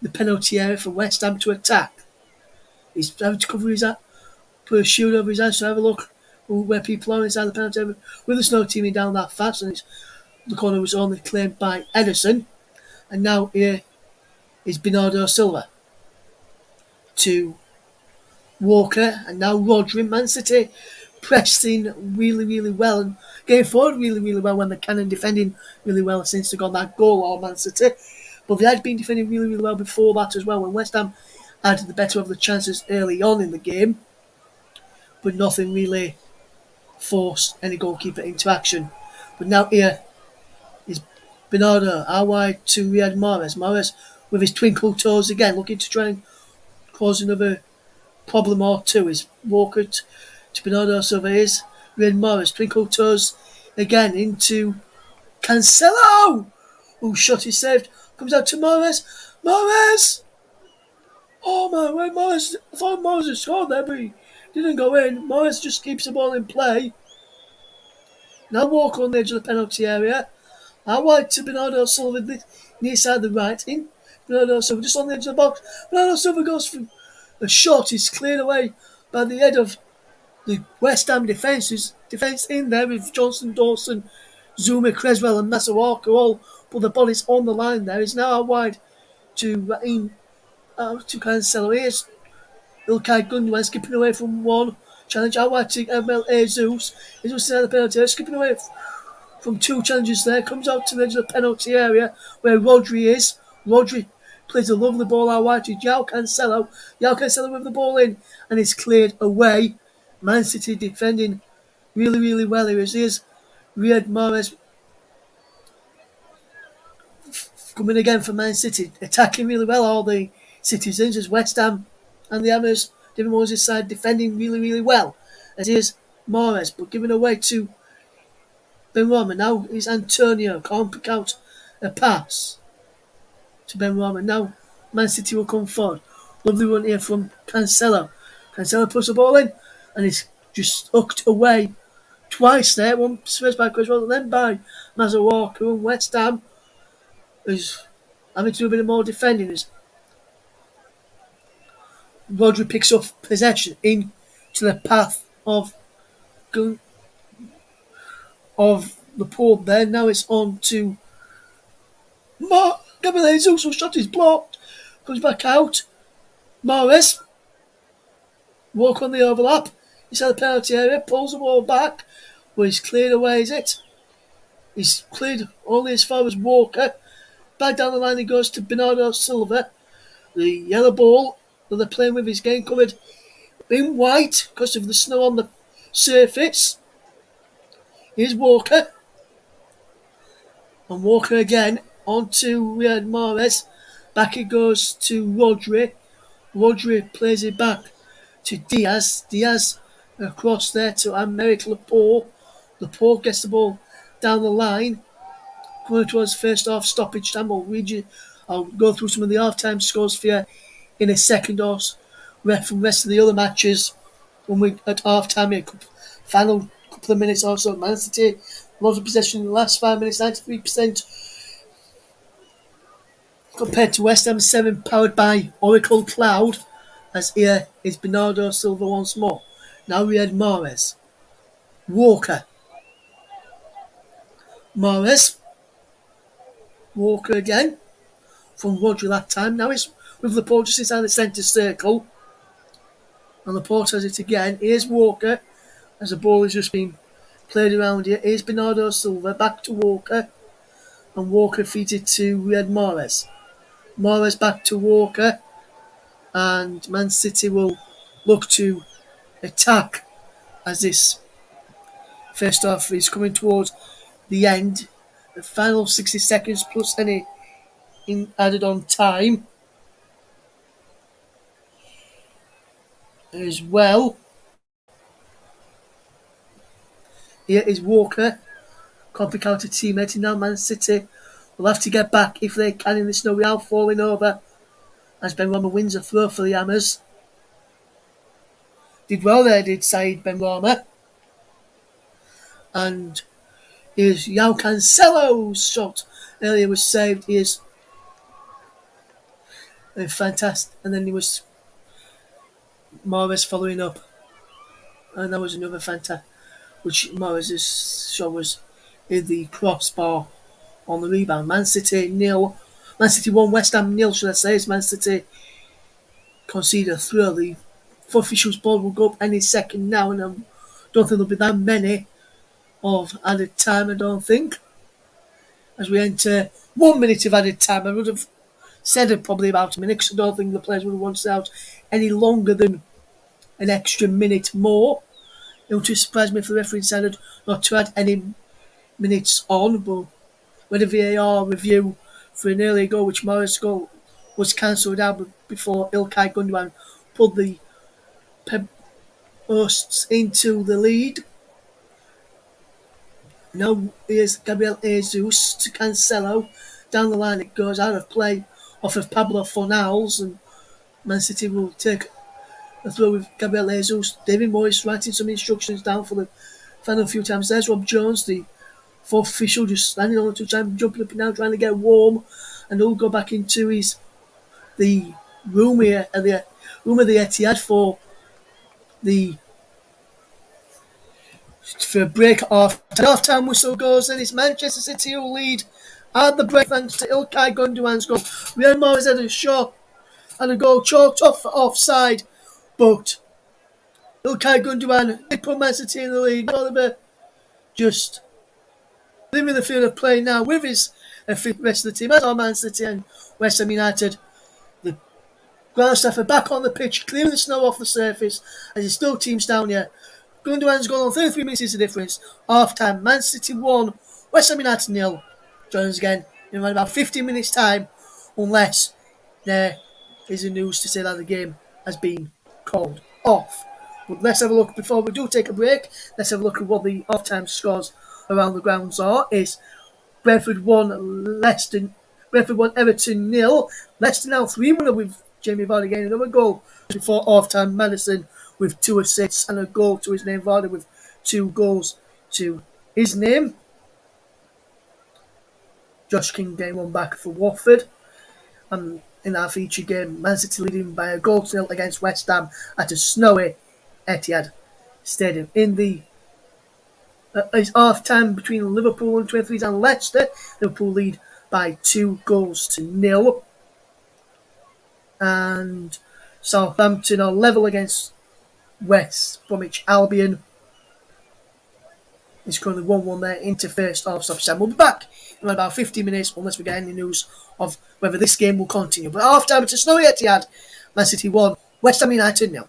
the penalty area for West Ham to attack. He's having to cover his put a shield over his eyes to have a look where people are inside the penalty area. With the snow teeming down that fast, and the corner was only claimed by Ederson, and now here is Bernardo Silva to Walker, and now Rodri. Man City pressing really, really well and getting forward really, really well when they can, and defending really well since they got that goal on Man City. But they had been defending really, really well before that as well, when West Ham had the better of the chances early on in the game, but nothing really forced any goalkeeper into action. But now here is Bernardo out wide to Riyad Mahrez. Mahrez with his twinkle toes again, looking to try and cause another problem or two. Is Walker to Bernardo Silva. Is Riyad Mahrez, twinkle toes again into Cancelo, who shot is saved. Comes out to Mahrez. Mahrez Oh man, when Morris, I thought Morris had scored there, but he didn't go in. Morris just keeps the ball in play. Now Walker on the edge of the penalty area. Out wide to Bernardo Silva, near side the right. In Bernardo Silva, just on the edge of the box. Bernardo Silva goes for a shot. He's cleared away by the head of the West Ham defence. Defence in there with Johnson, Dawson, Zuma, Creswell, and Massa Walker all put the bodies on the line there. He's now out wide to Raheem, to Cancelo. Here's Ilkay Gundogan skipping away from one. Challenge out wide to Emil Jesus. He's just the penalty, skipping away from two challenges there. Comes out to the edge of the penalty area where Rodri is. Rodri plays a lovely ball out wide to João Cancelo. João Cancelo with the ball in and it's cleared away. Man City defending really, really well here. Here's Riyad Mahrez coming again for Man City, attacking really well all the citizens as West Ham and the Hammers, David Moses' side, defending really, really well. As here's Mahrez, but giving away to Benrahma. Now is Antonio. Can't pick out a pass to Benrahma. Now Man City will come forward. Lovely run here from Cancelo. Cancelo puts the ball in and it's just hooked away twice there. One first by Creswell and then by Mazza Walker. And West Ham is having to do a bit more defending as Rodri picks up possession into the path of the port there. Now it's on to Gabriel Jesus, whose shot is blocked. Comes back out. Morris. Walk on the overlap. He's had the penalty area. Pulls the ball back. Well, he's cleared away, is it? He's cleared only as far as Walker. Back down the line he goes to Bernardo Silva. The yellow ball that they're playing with is getting covered in white because of the snow on the surface. Here's Walker. And Walker again onto Riyad Mahrez. Back it goes to Rodri. Rodri plays it back to Diaz. Diaz across there to Aymeric Laporte. Laporte gets the ball down the line. Going towards first half stoppage time. I'll go through some of the half-time scores for you in a second or from the rest of the other matches when we at half-time here. Final couple of minutes or so. Man City lots of possession in the last 5 minutes, 93% compared to West Ham 7, powered by Oracle Cloud. As here is Bernardo Silva once more. Now we had Mahrez. Walker. Mahrez. Walker again. From Rodri that time. Now it's with Laporte just inside the centre circle. And Laporte has it again. Here's Walker. As the ball has just been played around here. Here's Bernardo Silva. Back to Walker. And Walker feeds it to Riyad Mahrez. Mahrez back to Walker. And Man City will look to attack as this first half is coming towards the end. The final 60 seconds plus any added on time as well. Here is Walker. Can't pick out a teammate. Now Man City will have to get back if they can in the snow without falling over. As Benrahma wins a throw for the Hammers. Did well there, did Said Benrahma. And here's João Cancelo's shot. Earlier was saved. Here's fantastic. And then he was Mahrez following up. And that was another fantastic. Which Mahrez's shot was in the crossbar on the rebound. Man City 0. Man City 1, West Ham 0, should I say. As Man City concede a throw. The officials' ball will go up any second now, and I don't think there'll be that many of added time, I don't think. As we enter 1 minute of added time, I would have said it probably about a minute, because I don't think the players would have wanted out any longer than an extra minute more. It would just surprise me if the referee decided not to add any minutes on, but with a VAR review for an earlier goal, which Mahrez's goal was cancelled out before Ilkay Gundogan put the posts into the lead. Now here's Gabriel Jesus to Cancelo. Down the line it goes out of play off of Pablo Fornals, and Man City will take a throw with Gabriel Jesus. David Moyes writing some instructions down for the final few times. There's Rob Jones, the fourth official, just standing on the two-time, jumping up and down, trying to get warm, and he'll go back into the room here at the room of the Etihad the for a break off. Half-time whistle goes, and it's Manchester City who lead at the break thanks to Ilkay Gundogan's goal. Real Mahrez had a shot and a goal chalked off for offside, but Ilkay Gundogan did put Man City in the lead. Oliver just leaving the field of play now with his rest of the team. As are Man City and West Ham United. The ground staff are back on the pitch, clearing the snow off the surface as it's still teams down here. Gundogan's gone on 33 minutes is the difference. Half time, Man City 1, West Ham United 0. Join us again in around about 15 minutes' time, unless there is a news to say that the game has been called off. But let's have a look before we do take a break. Let's have a look at what the half-time scores around the grounds are. Is Brentford 1, Brentford 1, Everton 0. Leicester now 3-1 with Jamie Vardy getting another goal before half-time. Madison with 2 assists and a goal to his name. Vardy with 2 goals to his name. Josh King getting one back for Watford. And in our feature game, Man City leading by a goal to 0 against West Ham at a snowy Etihad Stadium. In the it's half time between Liverpool and 23s and Leicester. Liverpool lead by 2 goals to 0. And Southampton are level against West Bromwich Albion. It's currently 1-1 there into first half stoppage time. We'll be back in about 15 minutes unless we get any news of whether this game will continue. But half time, it's a snowy Etihad. Man City 1, West Ham United 0.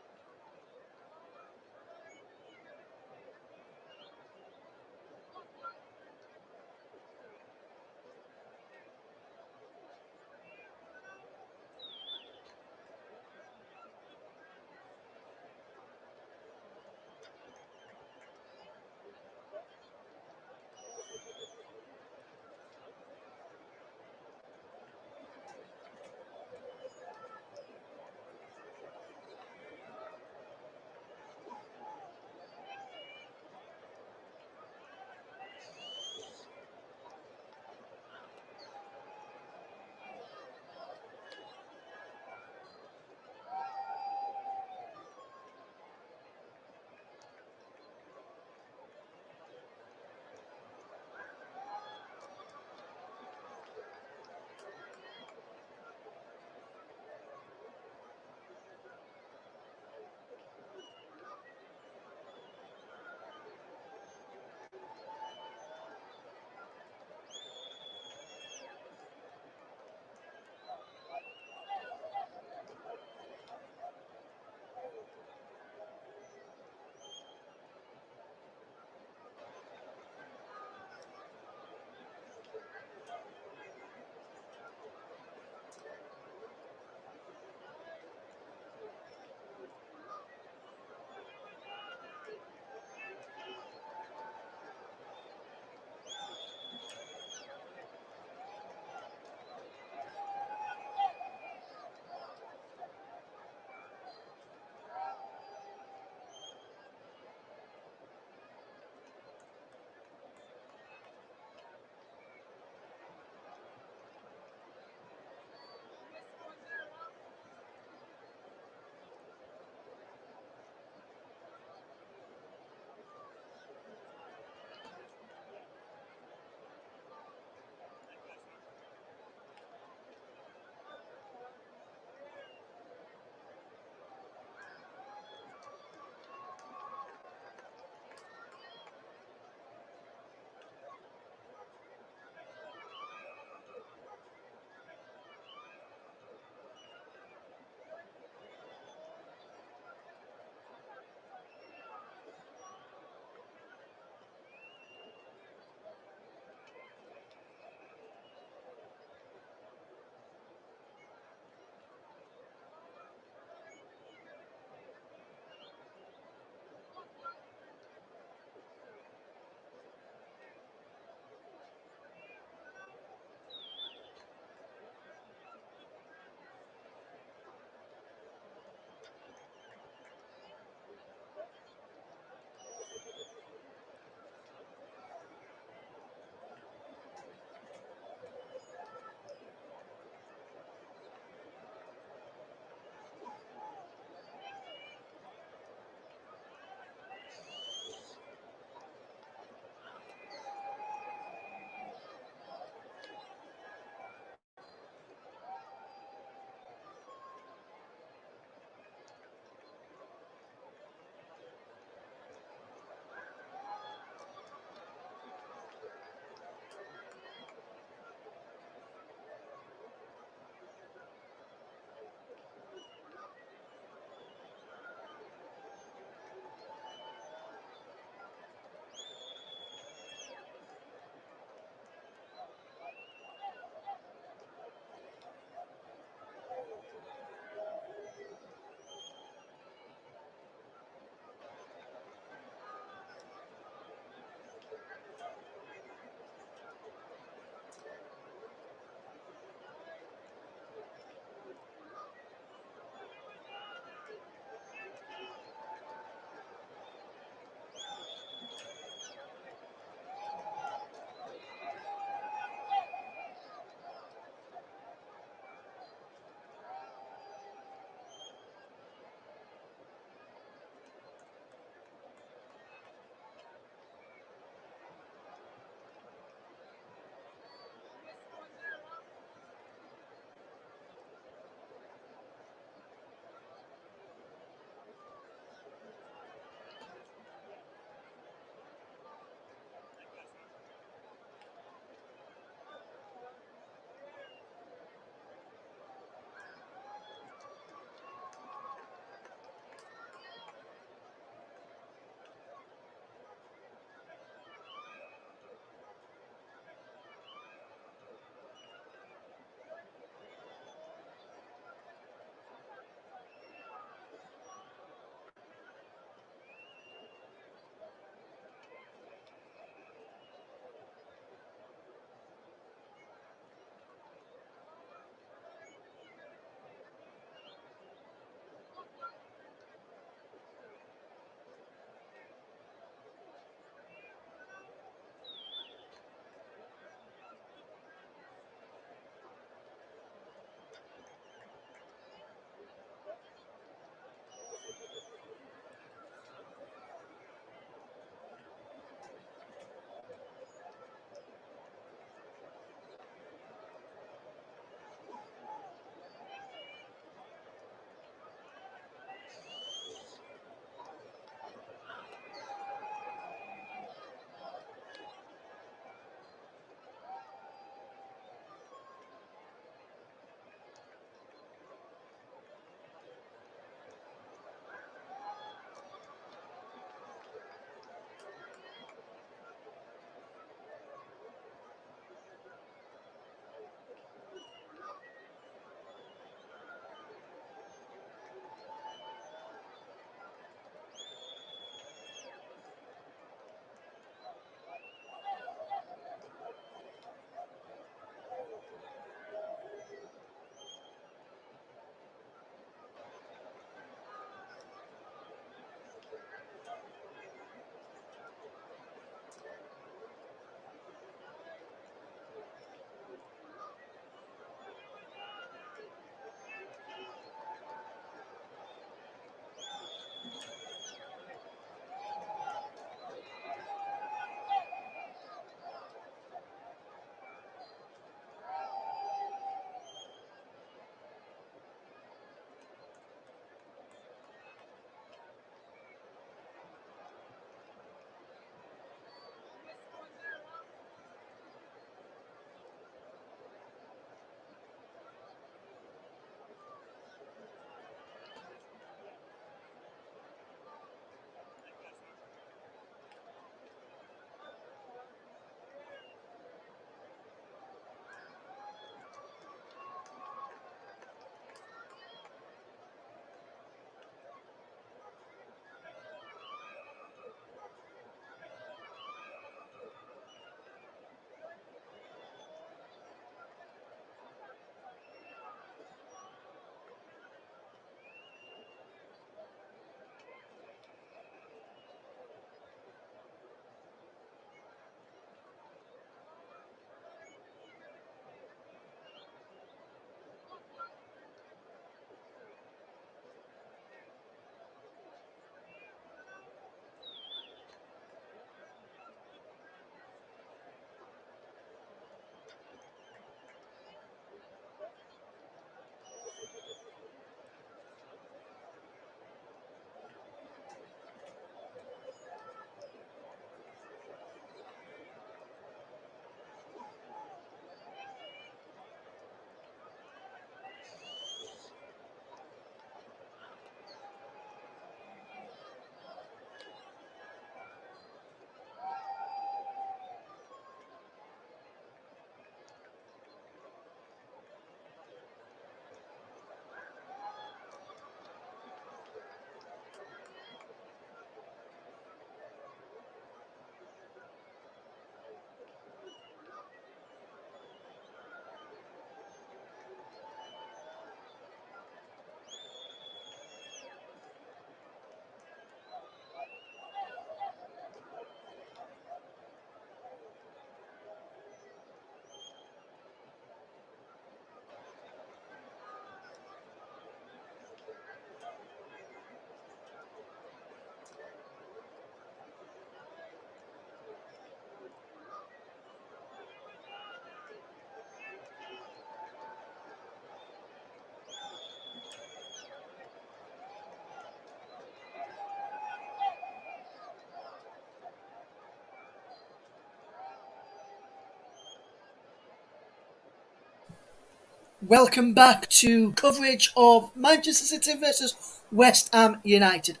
Welcome back to coverage of Manchester City versus West Ham United.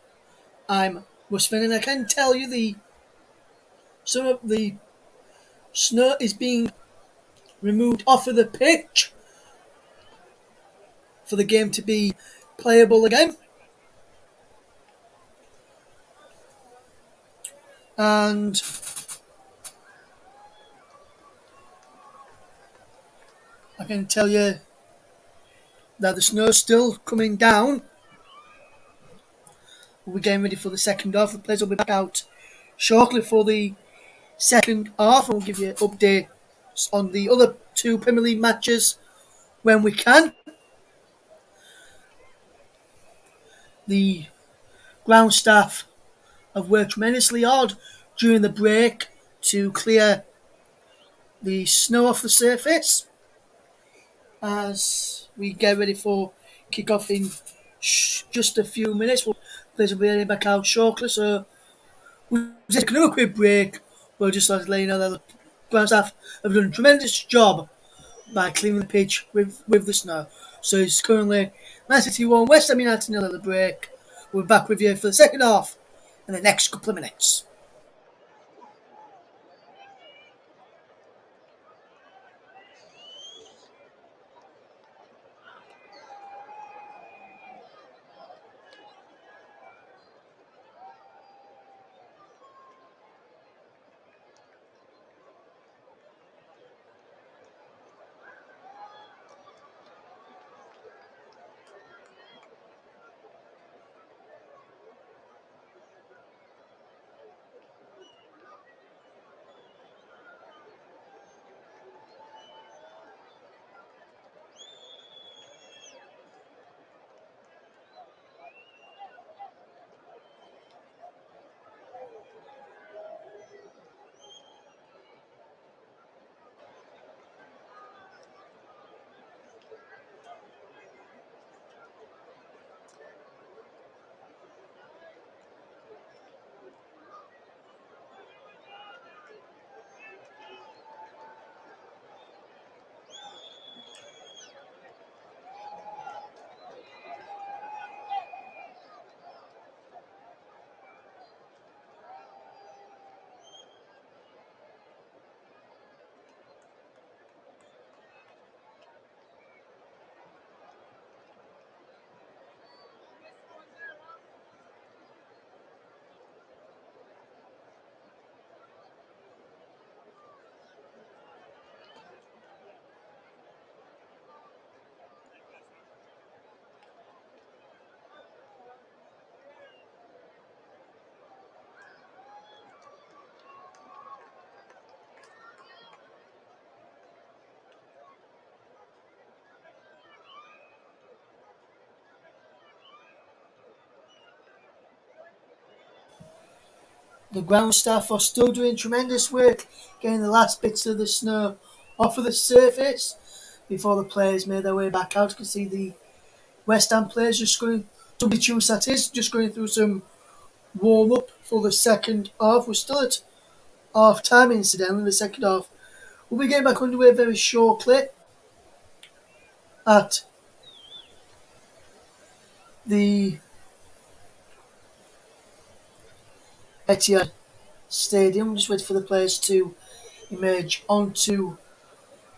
I'm Musfin and I can tell you some of the snow is being removed off of the pitch for the game to be playable again. And I can tell you that the snow's still coming down. We're getting ready for the second half. The players will be back out shortly for the second half, and we'll give you updates on the other two Premier League matches when we can. The ground staff have worked tremendously hard during the break to clear the snow off the surface as we get ready for kick-off in just a few minutes. Players will be back out shortly, so we're just going to have a quick break. We'll just let you know that the ground staff have done a tremendous job by clearing the pitch with the snow. So it's currently Man City 1, West Ham United 0 at the break. We're back with you for the second half in the next couple of minutes. The ground staff are still doing tremendous work getting the last bits of the snow off of the surface before the players made their way back out. You can see the West Ham players just going, substitutes that is, just going through some warm up for the second half. We're still at half time, incidentally, in the second half. We'll be getting back underway very shortly at the Etihad Stadium. Just wait for the players to emerge onto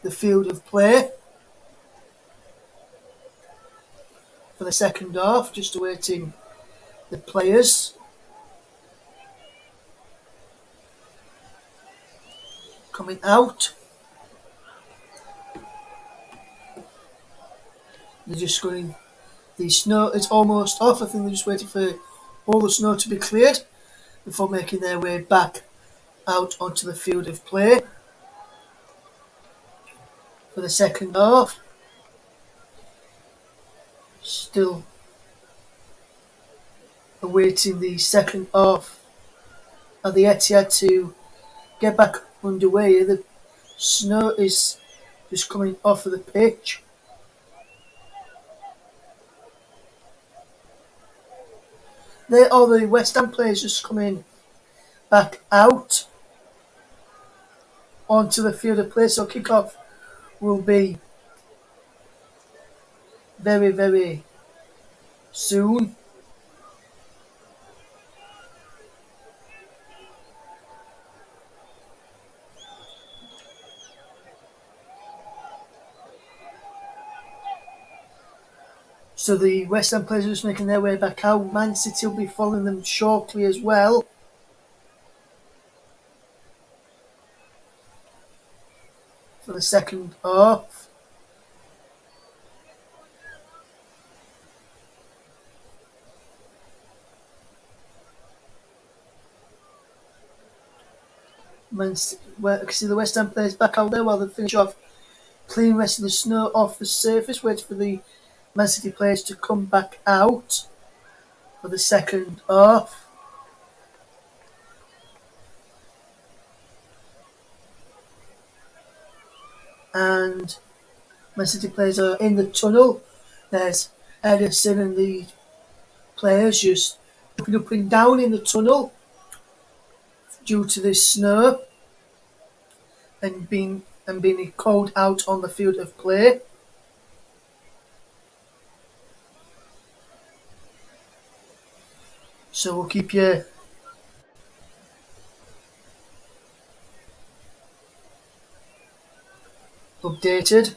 the field of play for the second half. Just awaiting the players coming out. They're just going. The snow is almost off. I think they're just waiting for all the snow to be cleared before making their way back out onto the field of play for the second half. Still awaiting the second half of the Etihad to get back underway. The snow is just coming off of the pitch. There are the West Ham players just coming back out onto the field of play. So kick-off will be very, very soon. So the West Ham players are just making their way back out. Man City will be following them shortly as well. For the second half. See the West Ham players back out there while they finish off cleaning the rest of the snow off the surface. Wait for the Man City players to come back out for the second half. And Man City players are in the tunnel. There's Edison and the players just jumping up and down in the tunnel due to the snow and being called out on the field of play. So we'll keep you updated.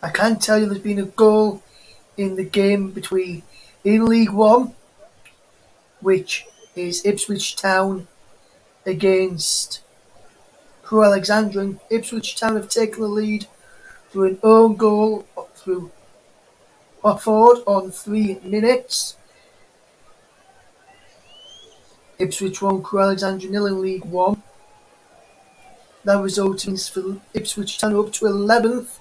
I can tell you there's been a goal in the game in League One, which is Ipswich Town against Crewe Alexandra. And Ipswich Town have taken the lead through an own goal through Offord on 3 minutes. Ipswich 1, Crewe Alexandra 0 in League One. That result means for Ipswich Town up to 11th.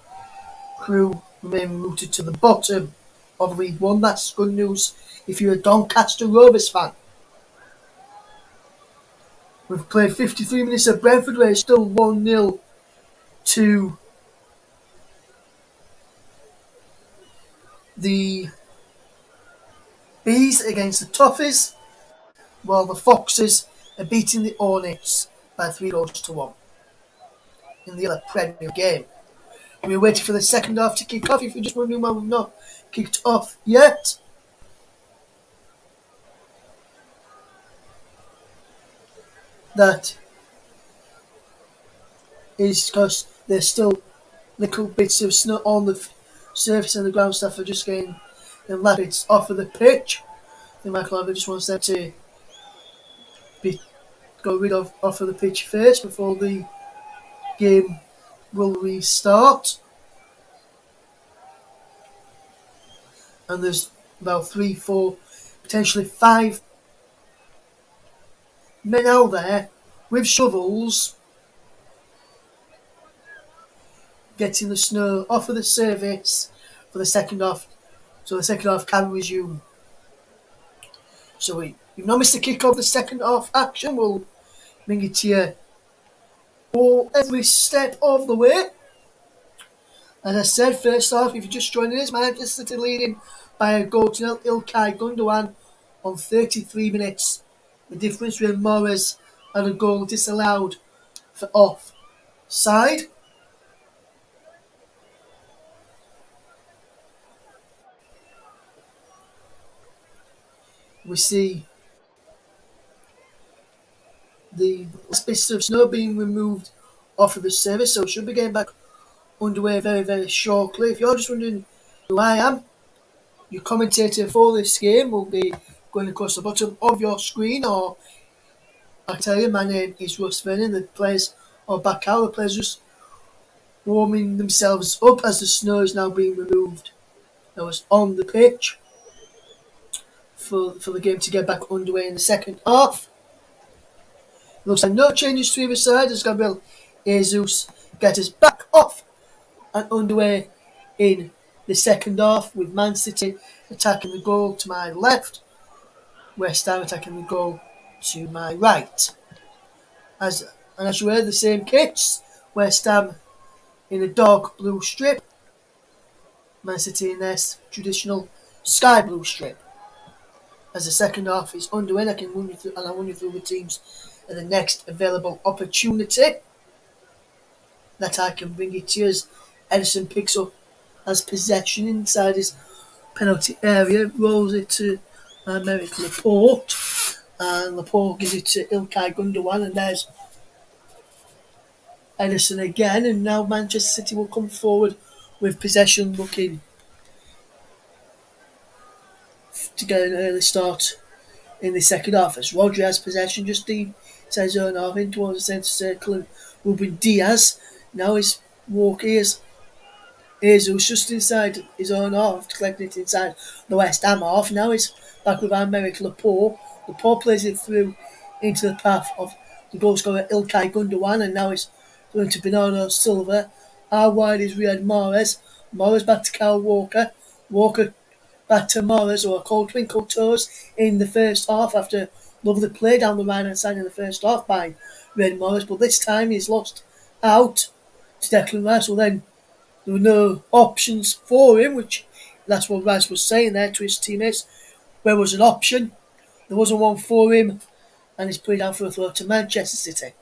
Crewe remain rooted to the bottom of League One. That's good news if you're a Doncaster Rovers fan. We've played 53 minutes at Brentford where it's still 1-0 to the Bees against the Toffees, while the Foxes are beating the Hornets by 3-1 in the other Premier game. And we're waiting for the second half to kick off. If you're just wondering why we've not kicked off yet, that is because there's still little bits of snow on the surface and the ground staff are just getting the lappets off of the pitch. The Michael Albert just wants them to be got rid of off of the pitch first before the game will restart. And there's about 3, 4, potentially 5 men out there with shovels getting the snow off of the surface for the second half, so the second half can resume. So we've not missed the kick off the second half action. We'll bring it to you all every step of the way. As I said, first half, if you're just joining us, Manchester City leading by a goal to Ilkay Gundogan on 33 minutes. The difference with Morris and a goal disallowed for offside. We see the last bits of snow being removed off of the surface, so it should be getting back underway very, very shortly. If you're just wondering who I am, your commentator for this game will be going across the bottom of your screen, or I tell you, my name is Russ Vernon. The players are back out. The players just warming themselves up as the snow is now being removed. That was on the pitch for the game to get back underway in the second half. Looks like no changes to either side as Gabriel Jesus gets us back off and underway in the second half, with Man City attacking the goal to my left, West Ham attacking the goal to my right. As you heard, the same kits, West Ham in a dark blue strip, Man City in their traditional sky blue strip. As the second half is underway, I can run you through the teams and the next available opportunity that I can bring it to you as Edison picks up has possession inside his penalty area, rolls it to Merrick Laporte, and Laporte gives it to Ilkay Gundogan, and there's Edison again, and now Manchester City will come forward with possession, looking to get an early start in the second half. As Rodri has possession just deep inside his own half in towards the centre circle, and Ruben Diaz now is Walker Jesus just inside his own half, collecting it inside the West Ham half. Now he's back with Americ Laporte. Laporte plays it through into the path of the goal scorer Ilkay Gundogan, and now it's going to Bernardo Silva. Out wide is Riyad Mahrez. Mahrez back to Kyle Walker. Walker back to Mahrez, who are called twinkle toes in the first half after lovely play down the right hand side in the first half by Riyad Mahrez, but this time he's lost out to Declan Rice. Well, then there were no options for him, which that's what Rice was saying there to his teammates. Where was an option? There wasn't one for him, and he's put it down for a throw to Manchester City.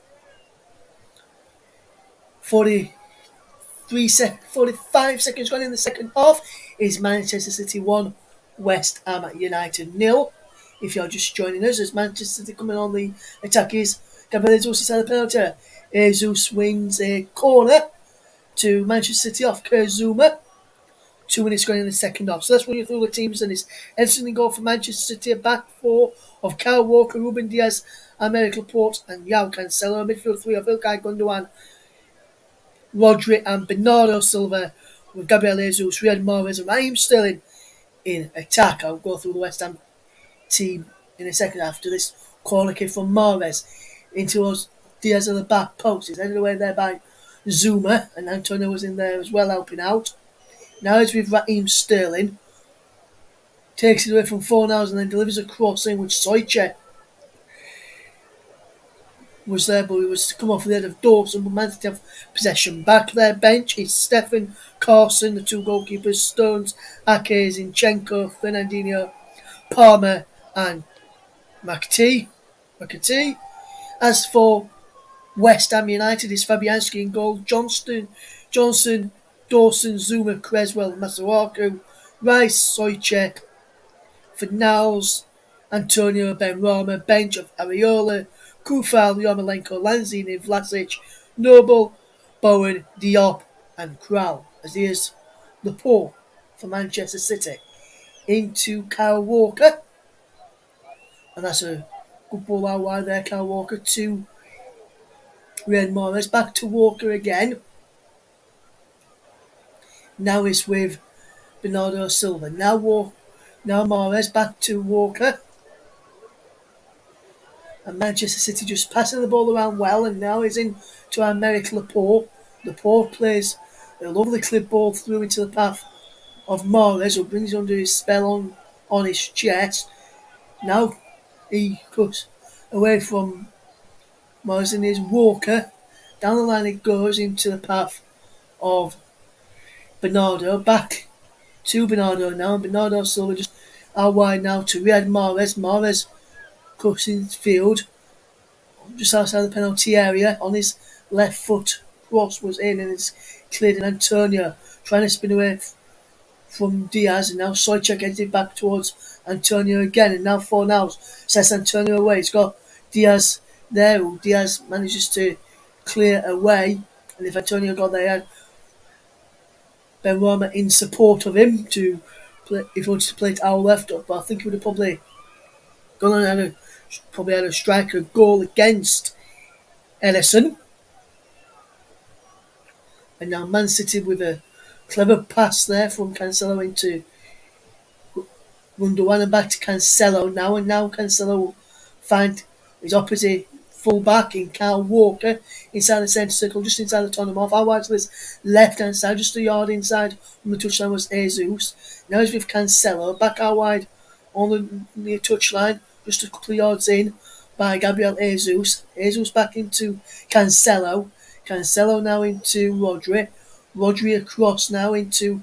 45 seconds gone in the second half. Is Manchester City 1, West Ham United 0. If you're just joining us, as Manchester City coming on the attack is Gabriel Jesus inside the penalty. Jesus wins a corner to Manchester City off Zuma. 2 minutes going in the second half. So let's run you through the teams, and it's Edison in goal for Manchester City, a back four of Kyle Walker, Ruben Diaz, Americ Laporte, and João Cancelo. Midfield three of Ilkay Gundogan, Rodri, and Bernardo Silva, with Gabriel Jesus, Riyad Mahrez, and Raheem Sterling in attack. I'll go through the West Ham team in a second after this corner kick from Mahrez into us. Diaz at the back post. He's headed away there by Zuma, and Antonio was in there as well helping out. Now it's with Raheem Sterling. Takes it away from Fornals and then delivers a cross in, which Soiche was there, but he was to come off the head of Dawson, but managed to have possession back. Their bench is Stefan, Carson, the two goalkeepers, Stones, Ake, Zinchenko, Fernandinho, Palmer, and McAtee. As for West Ham United, is Fabianski in goal, Johnson, Dawson, Zuma, Creswell, Masuaku, Rice, Soichek, Fornals, Antonio, Benrahma, bench of Areola, Kufal, Yarmolenko, Lanzini, Vlasic, Noble, Bowen, Diop, and Kral. As he is Laporte for Manchester City. Into Kyle Walker. And that's a good ball out wide there, Kyle Walker to Riyad Mahrez. Back to Walker again. Now it's with Bernardo Silva. Now Mahrez back to Walker. And Manchester City just passing the ball around well, and now he's in to Americ Laporte. Laporte plays a lovely clip ball through into the path of Mahrez, who brings under his spell on his chest. Now he cuts away from Mahrez, and is Walker. Down the line it goes into the path of Bernardo. Back to Bernardo now, and Bernardo Silva just out wide now to Riyad Mahrez. Mahrez cuts in field just outside the penalty area. On his left foot, cross was in and it's cleared, and Antonio trying to spin away from Diaz, and now Soichek gets it back towards Antonio again, and now Fornals sets Antonio away. He's got Diaz there, who Diaz manages to clear away, and if Antonio got there, he had Benrahma in support of him to play, if he wanted to play it our left up, but I think he would have probably gone on and had a striker goal against Edison. And now Man City with a clever pass there from Cancelo into Gundogan and back to Cancelo now, and now Cancelo will find his opposite full-back in Kyle Walker inside the centre circle, just inside the Tottenham half. Out wide to his left-hand side, just a yard inside from the touchline was Jesus. Now he's with Cancelo, back out wide on the near touchline, just a couple of yards in by Gabriel Jesus. Jesus back into Cancelo. Cancelo now into Rodri. Rodri across now into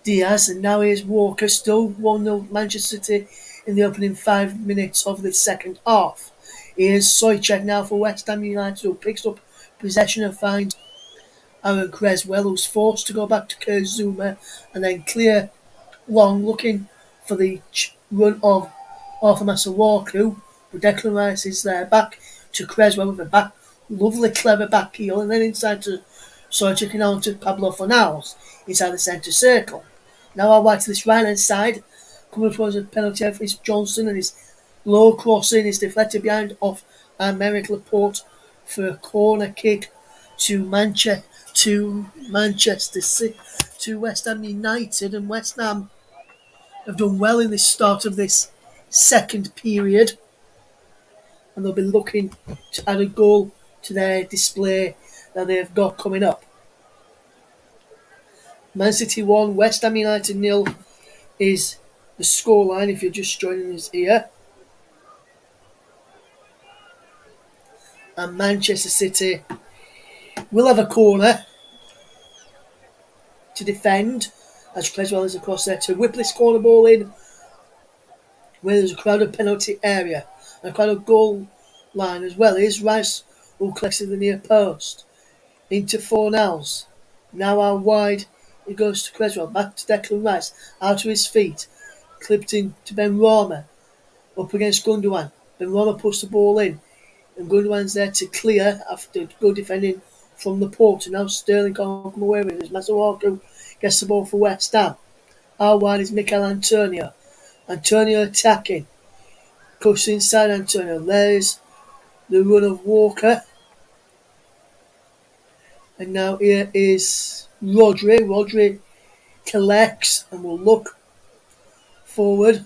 Diaz, and now here's Walker, still 1-0 Manchester City in the opening 5 minutes of the second half. Here's Soichek now for West Ham United, who picks up possession and finds Aaron Creswell, who's forced to go back to Kurzuma and then clear long, looking for the run of Arthur Masawaku. But Declan Rice is there, back to Creswell with a lovely clever back heel, and then inside to Sojic and on to Pablo Fornals inside the centre circle. Now I'll wide to this right hand side, coming towards a penalty for Johnson, and his low crossing is deflected behind off Merrick Laporte for a corner kick to Manchester City, to West Ham United, and West Ham have done well in the start of this second period, and they'll be looking to add a goal to their display that they've got coming up. Man City 1, West Ham United 0 is the scoreline if you're just joining us here. And Manchester City will have a corner to defend as Creswell is across there to whip this corner ball in where there's a crowded penalty area and a crowded goal line as well. Here's Rice who collects in the near post into Fornals. Now out wide it goes to Creswell, back to Declan Rice, out to his feet, clipped in to Ben Rama, up against Gundogan. Ben Rama puts the ball in and Gundogan's there to clear after good defending from the port, and now Sterling can't come away with it as Masuaku gets the ball for West Ham. Out wide is Mikel Antonio. Antonio attacking. Cuts inside Antonio. There's the run of Walker. And now here is Rodri. Rodri collects and will look forward.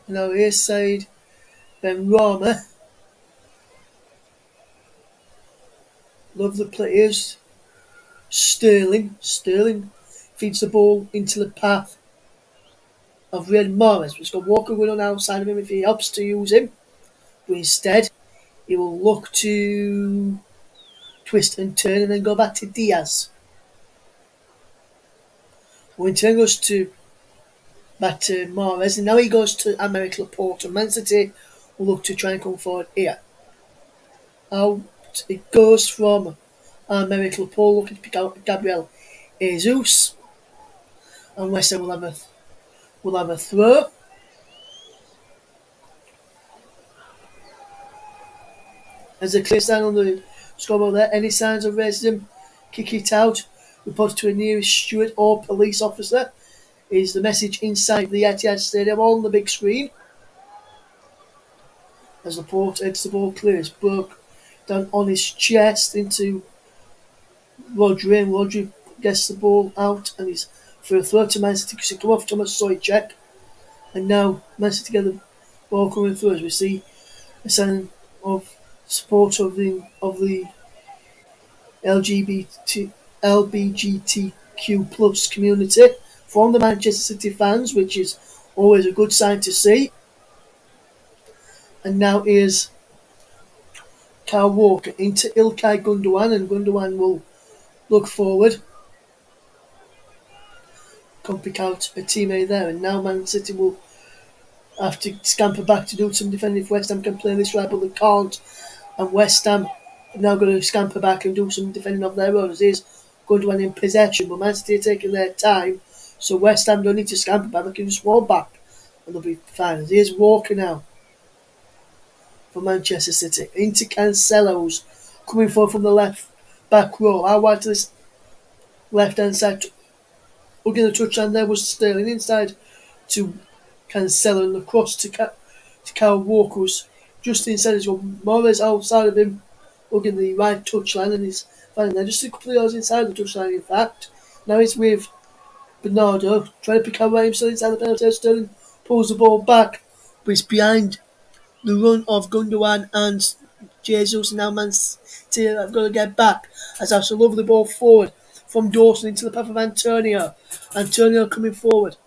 Now here's side Ben Rama. Love the players. Sterling feeds the ball into the path of Riyad Mahrez. He's got Walker running outside of him if he opts to use him. But instead, he will look to twist and turn and then go back to Diaz. When turn goes back to Mahrez, and now he goes to Americ Laporte, and Man City will look to try and come forward here. Out it goes from Americ Laporte looking to pick out Gabriel Jesus, and West Ham will have a throw. As a clear sign on the scoreboard there, any signs of racism, kick it out. Report to a nearest steward or police officer is the message inside the Etihad Stadium on the big screen. As Laporte heads the ball clear, it's broke down on his chest into Rodri, and Rodri gets the ball out and he's for a throw to Man City because he come off Thomas Soychek, and now Man City get the ball coming through as we see a sign of support of the LGBTQ plus community from the Manchester City fans, which is always a good sign to see. And now here's Kyle Walker into Ilkay Gundogan, and Gundogan will look forward, can pick out a teammate there, and now Man City will have to scamper back to do some defending if West Ham can play this right, but they can't, and West Ham are now going to scamper back and do some defending of their own as here's Gundogan in possession, but Man City are taking their time, so West Ham don't need to scamper back, they can just walk back and they'll be fine. As here's Walker now for Manchester City into Cancelo's coming forward from the left back row. Out wide to this left hand side. Looking at the touchline there was Sterling inside to Cancelo, and across to Kyle Walker was just inside as well. Mahrez outside of him, looking at the right touchline, and he's finding there just a couple of yards inside the touchline. In fact, now he's with Bernardo trying to pick out himself inside the penalty. Sterling pulls the ball back, but it's behind the run of Gundogan and Jesus, and now Man City have got to get back as that's a lovely ball forward from Dawson into the path of Antonio. Antonio coming forward,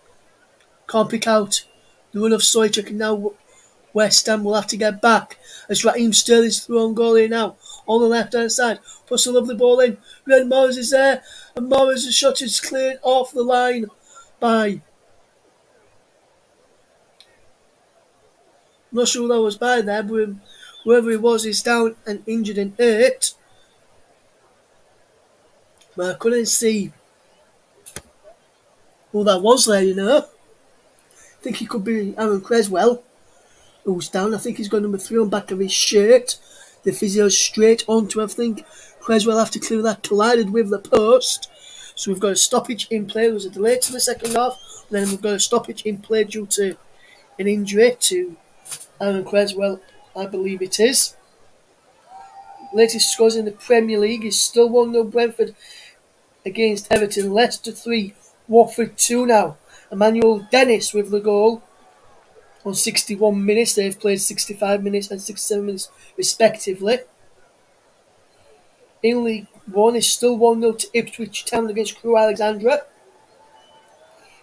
can't pick out the run of Soychuk, and now West Ham will have to get back as Raheem Sterling's thrown goal here now on the left hand side, puts a lovely ball in. Red Mahrez is there, and Mahrez' shot is cleared off the line by, I'm not sure who that was by there, but Whoever he was is down and injured and hurt. But I couldn't see who that was there, you know. I think he could be Aaron Creswell, who's down. I think he's got number 3 on the back of his shirt. The physio's straight onto everything. Creswell, after clear that, collided with the post. So we've got a stoppage in play. There was a delay to the second half. Then we've got a stoppage in play due to an injury to Aaron Creswell, I believe it is. Latest scores in the Premier League is still 1-0 Brentford against Everton. Leicester 3, Watford 2 now. Emmanuel Dennis with the goal on 61 minutes. They've played 65 minutes and 67 minutes respectively. In League 1 is still 1-0 to Ipswich Town against Crewe Alexandra.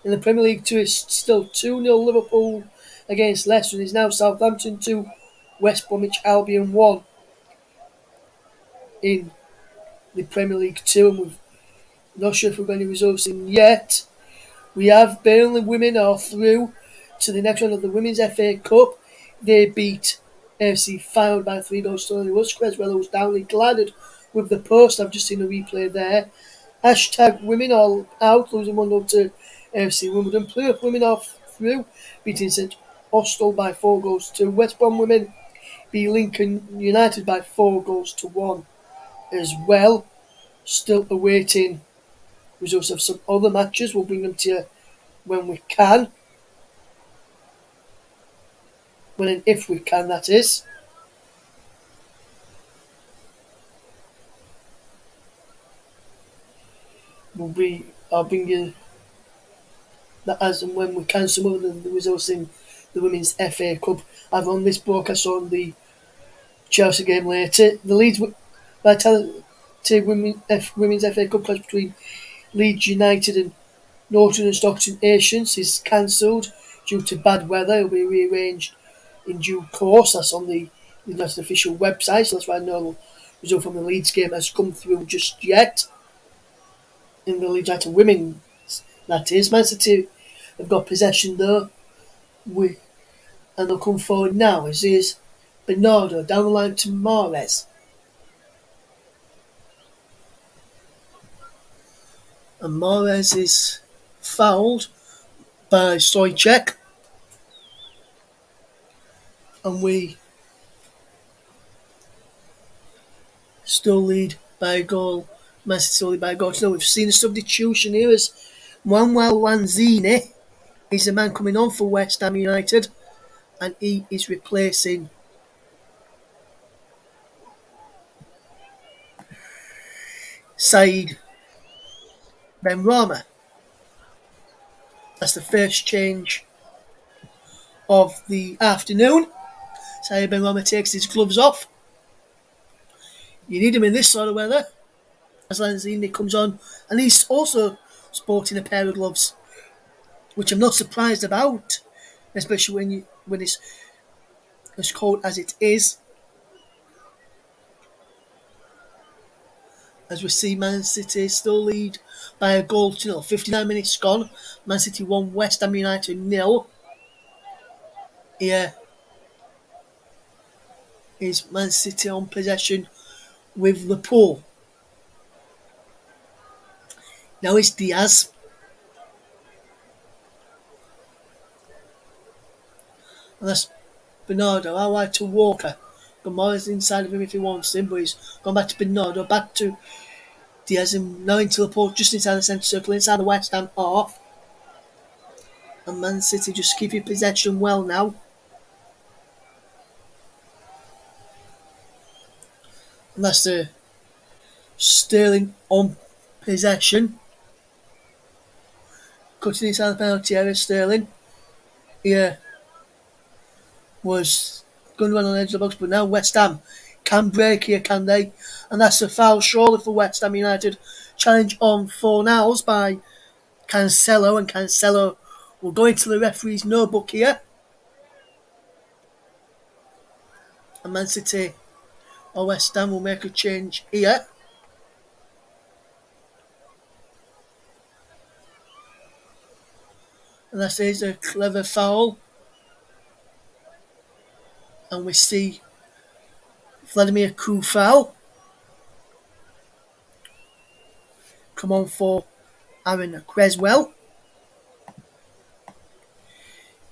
In the Premier League 2 is still 2-0 Liverpool against Leicester, and is now Southampton 2, West Bromwich Albion 1 in the Premier League 2. And we're not sure if we've got any results in yet. We have Burnley women are through to the next round of the Women's FA Cup. They beat AFC Fylde by 3 goals to 0. Creswell was down. He collided with the post. I've just seen a replay there. Hashtag women are out, losing 1-0 to AFC Wimbledon. Plymouth women are through, beating St Austell by 4 goals to 2. West Brom women beat Lincoln United by 4 goals to 1 as well. Still awaiting results of some other matches. We'll bring them to you when we can. When and if we can, that is. I'll bring you that as and when we can. Some of the results in the Women's FA Cup. Either on this broadcast or on the Chelsea game later. The Leeds Vitality Women's FA Cup clash between Leeds United and Norton and Stockton Asians is cancelled due to bad weather. It will be rearranged in due course. That's on the United official website, so that's why no result from the Leeds game has come through just yet. In the Leeds United women, that is. Man City have got possession though, and they'll come forward now as is Bernardo down the line to Mahrez. And Mahrez is fouled by Stoichek. And we still lead by a goal. Man City still lead by a goal. So we've seen a substitution here as Manuel Lanzini is the man coming on for West Ham United, and he is replacing Said Benrahma. That's the first change of the afternoon. Said Benrahma takes his gloves off. You need him in this sort of weather. As Lanzini comes on, and he's also sporting a pair of gloves, which I'm not surprised about, especially when it's as cold as it is. As we see Man City still lead by a goal to 0. 59 minutes gone. Man City 1, West Ham United 0. Here is Man City on possession with Liverpool. Now it's Diaz. And that's Bernardo. Out wide to Walker. Morris inside of him if he wants him, but he's gone back to Bernardo. Back to Diaz, and now into Liverpool, just inside the centre circle, inside the West Ham half. And Man City just keeping possession well now. And that's the Sterling on possession. Cutting inside the penalty area, Sterling. Yeah. Was going to run on the edge of the box, but now West Ham can break here, can they? And that's a foul surely for West Ham United. Challenge on Fornals by Cancelo, and Cancelo will go into the referee's no book here. And Man City or West Ham will make a change here. And that is a clever foul. And we see Vladimir Kufal. Come on for Aaron Creswell,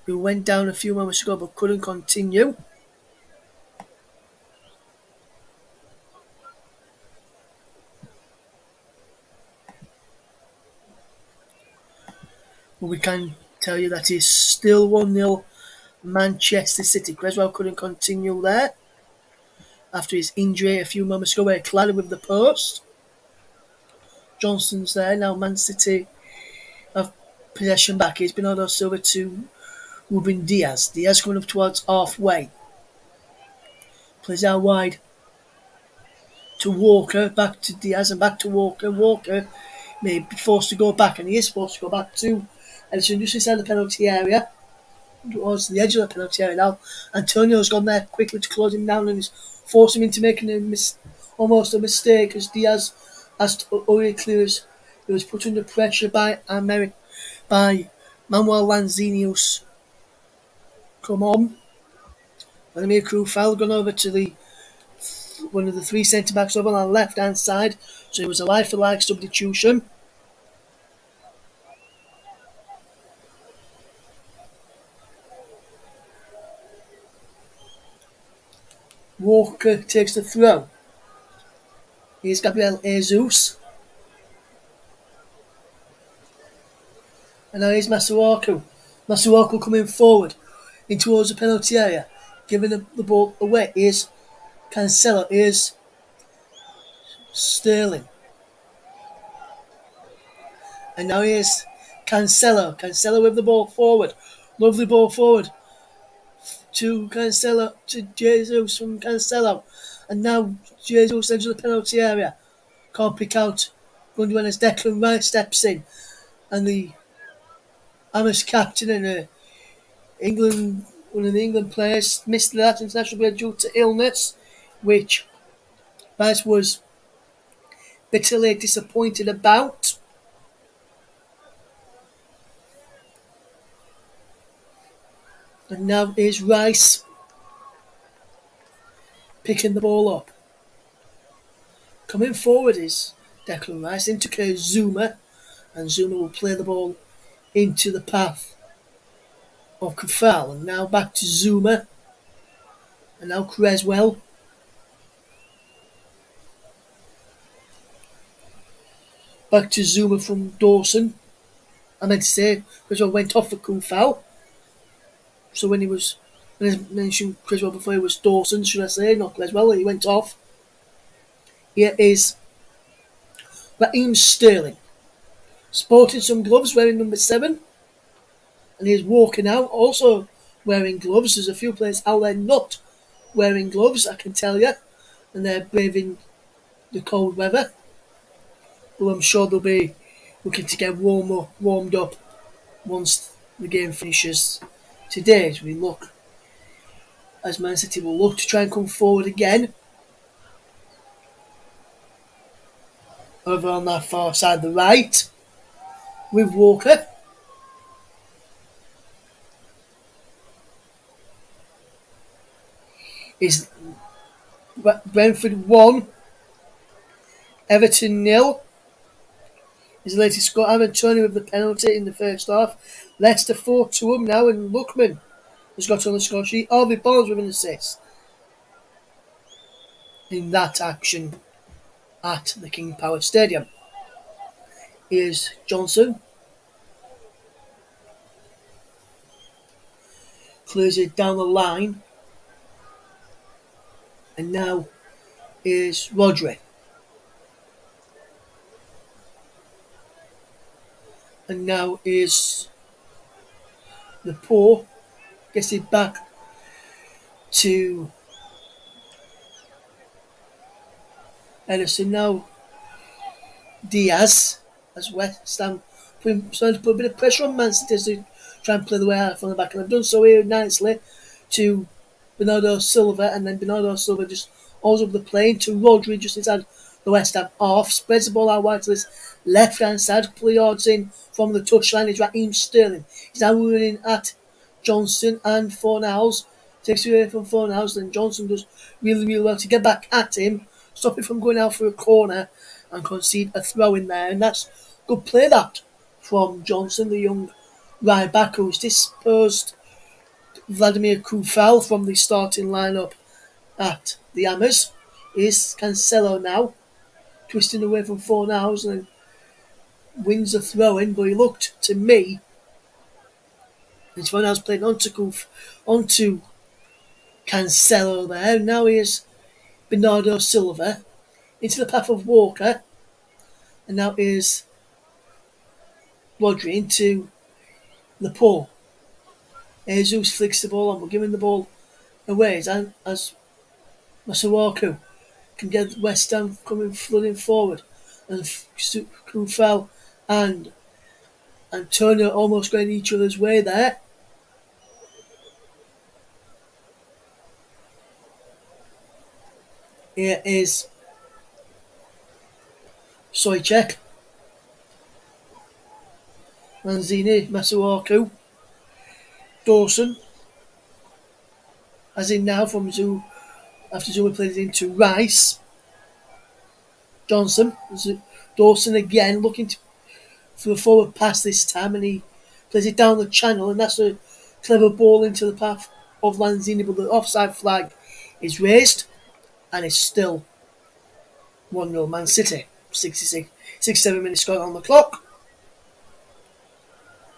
who went down a few moments ago but couldn't continue. But we can tell you that it's still 1-0 Manchester City. Creswell couldn't continue there after his injury a few moments ago where he collided with the post. Johnson's there. Now Man City have possession back. It's Bernardo Silva to Ruben Diaz. Diaz coming up towards halfway. Plays out wide to Walker, back to Diaz and back to Walker. Walker may be forced to go back, and he is forced to go back to Edison just inside the penalty area. Towards the edge of the penalty area now. Antonio's gone there quickly to close him down and he's forced him into making almost a mistake as Diaz has to already clears. He was put under pressure by Manuel Lanzinius. Come on. Vladimir Kufal gone over to one of the three centre backs over on the left hand side. So it was a like for like substitution. Walker takes the throw. Here's Gabriel Jesus. And now here's Masuaku. Masuaku coming forward in towards the penalty area, giving the ball away. Here's Cancelo. Here's Sterling. And now here's Cancelo. Cancelo with the ball forward. Lovely ball forward to Cancelo, to Jesus from Cancelo. And now Jesus enters the penalty area. Can't pick out Gundogan as Declan Rice steps in. And the Amish captain and one of the England players missed that international break due to illness, which Rice was bitterly disappointed about. And now is Rice picking the ball up. Coming forward is Declan Rice into Zuma, and Zuma will play the ball into the path of Kufal. And now back to Zuma, and now Creswell. Back to Zuma from Dawson. I meant to say Creswell went off for Kufal. So when I mentioned Creswell before, it was Dawson, should I say, not Creswell, he went off. Here is Raheem Sterling, sporting some gloves, wearing number 7. And he's walking out, also wearing gloves. There's a few players out there not wearing gloves, I can tell you. And they're braving the cold weather. But I'm sure they'll be looking to get warmed up once the game finishes today. As Man City will look to try and come forward again. Over on that far side, the right, with Walker. Is Brentford 1, Everton 0. His latest score, Aaron Tony with the penalty in the first half. Leicester 4-2 now, and Lookman has got on the score sheet. Harvey Barnes with an assist in that action at the King Power Stadium. Here's Johnson. Clears it down the line. And now is Rodri. And now is the Poor. Gets it back to Edison. Now Diaz as West Ham starting to put a bit of pressure on Man City to try and play the way out from the back. And they've done so here nicely to Bernardo Silva, and then Bernardo Silva just holds up the play to Rodri just inside the West Ham half, spreads the ball out wide to his left hand side, a couple of yards in from the touchline is Raheem Sterling. He's now running at Johnson and Fornals takes it away from Thornhouse, and Johnson does really, really well to get back at him, stop it from going out for a corner, and concede a throw in there. And that's good play that from Johnson, the young right back who's disposed Vladimir Kufal from the starting lineup at the Hammers. Is Cancelo now twisting away from Thornhouse and wins the throw in, but he looked to me. It's Thornhouse playing onto Cancelo there. Now here's Bernardo Silva into the path of Walker, and now is Rodri into Laporte. Jesus flicks the ball on, but giving the ball away as Masuaku can get West Ham coming flooding forward, and Kufal and Turner almost going each other's way there. Here is Soicek, Lanzini, Masuaku, Dawson, as in now from Zoo, after Zuma played it into Rice. Johnson, Dawson again looking for a forward pass this time, and he plays it down the channel, and that's a clever ball into the path of Lanzini, but the offside flag is raised, and it's still 1-0 Man City. 67 minutes gone on the clock.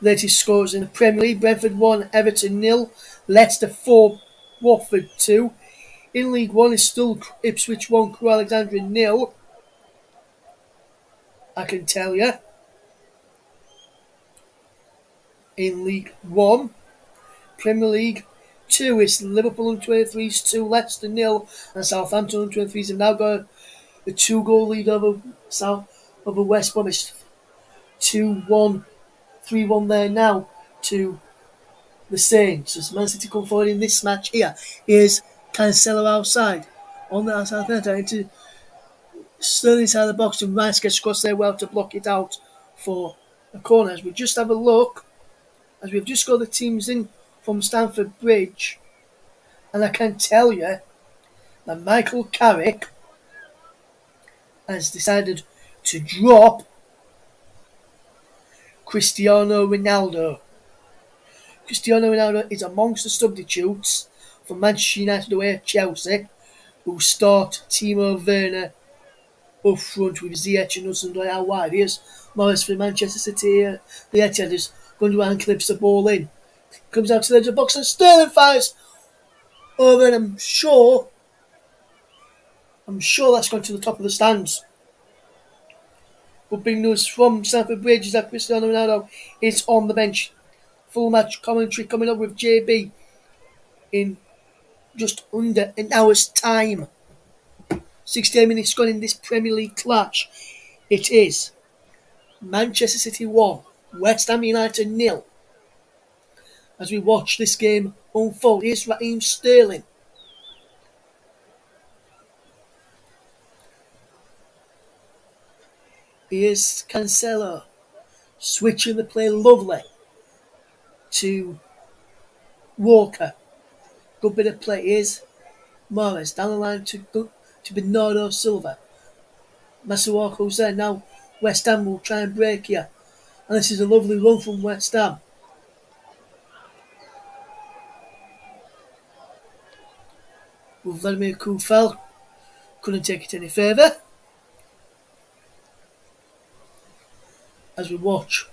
Latest scores in the Premier League: Brentford 1, Everton 0, Leicester 4, Watford 2. In League 1 is still Ipswich 1, Crewe Alexandria 0. I can tell you. In League 1, Premier League 2 is Liverpool under-23s 2, Leicester 0, and Southampton under-23s have now got a 2-goal lead over West Brom. It's 2-1, 3-1 there now to the Saints. As Man City come forward in this match here, is Cancelo outside. On the outside there, into Sterling inside the box, and Rice gets across there well to block it out for a corner. As we just have a look, as we've just got the teams in from Stamford Bridge, and I can tell you that Michael Carrick has decided to drop Cristiano Ronaldo. Cristiano Ronaldo is amongst the substitutes for Manchester United away at Chelsea, who start Timo Werner up front with Ziyech and Hudson-Odoi out wide. Here's Morris for Manchester City. The Etihad is going to and clips the ball in. Comes out to the edge of the box, and Sterling fires over, and I'm sure that's gone to the top of the stands. But big news from Stamford Bridge is that Cristiano Ronaldo is on the bench. Full match commentary coming up with JB in just under an hour's time. 68 minutes gone in this Premier League clash. It is Manchester City 1, West Ham United 0. As we watch this game unfold, here's Raheem Sterling. Here's Cancelo switching the play lovely to Walker. Good bit of play. Here's Morris down the line to Bernardo Silva. Masuaku's there now. West Ham will try and break here, and this is a lovely run from West Ham. With Vladimir Kufel, couldn't take it any further. As we watch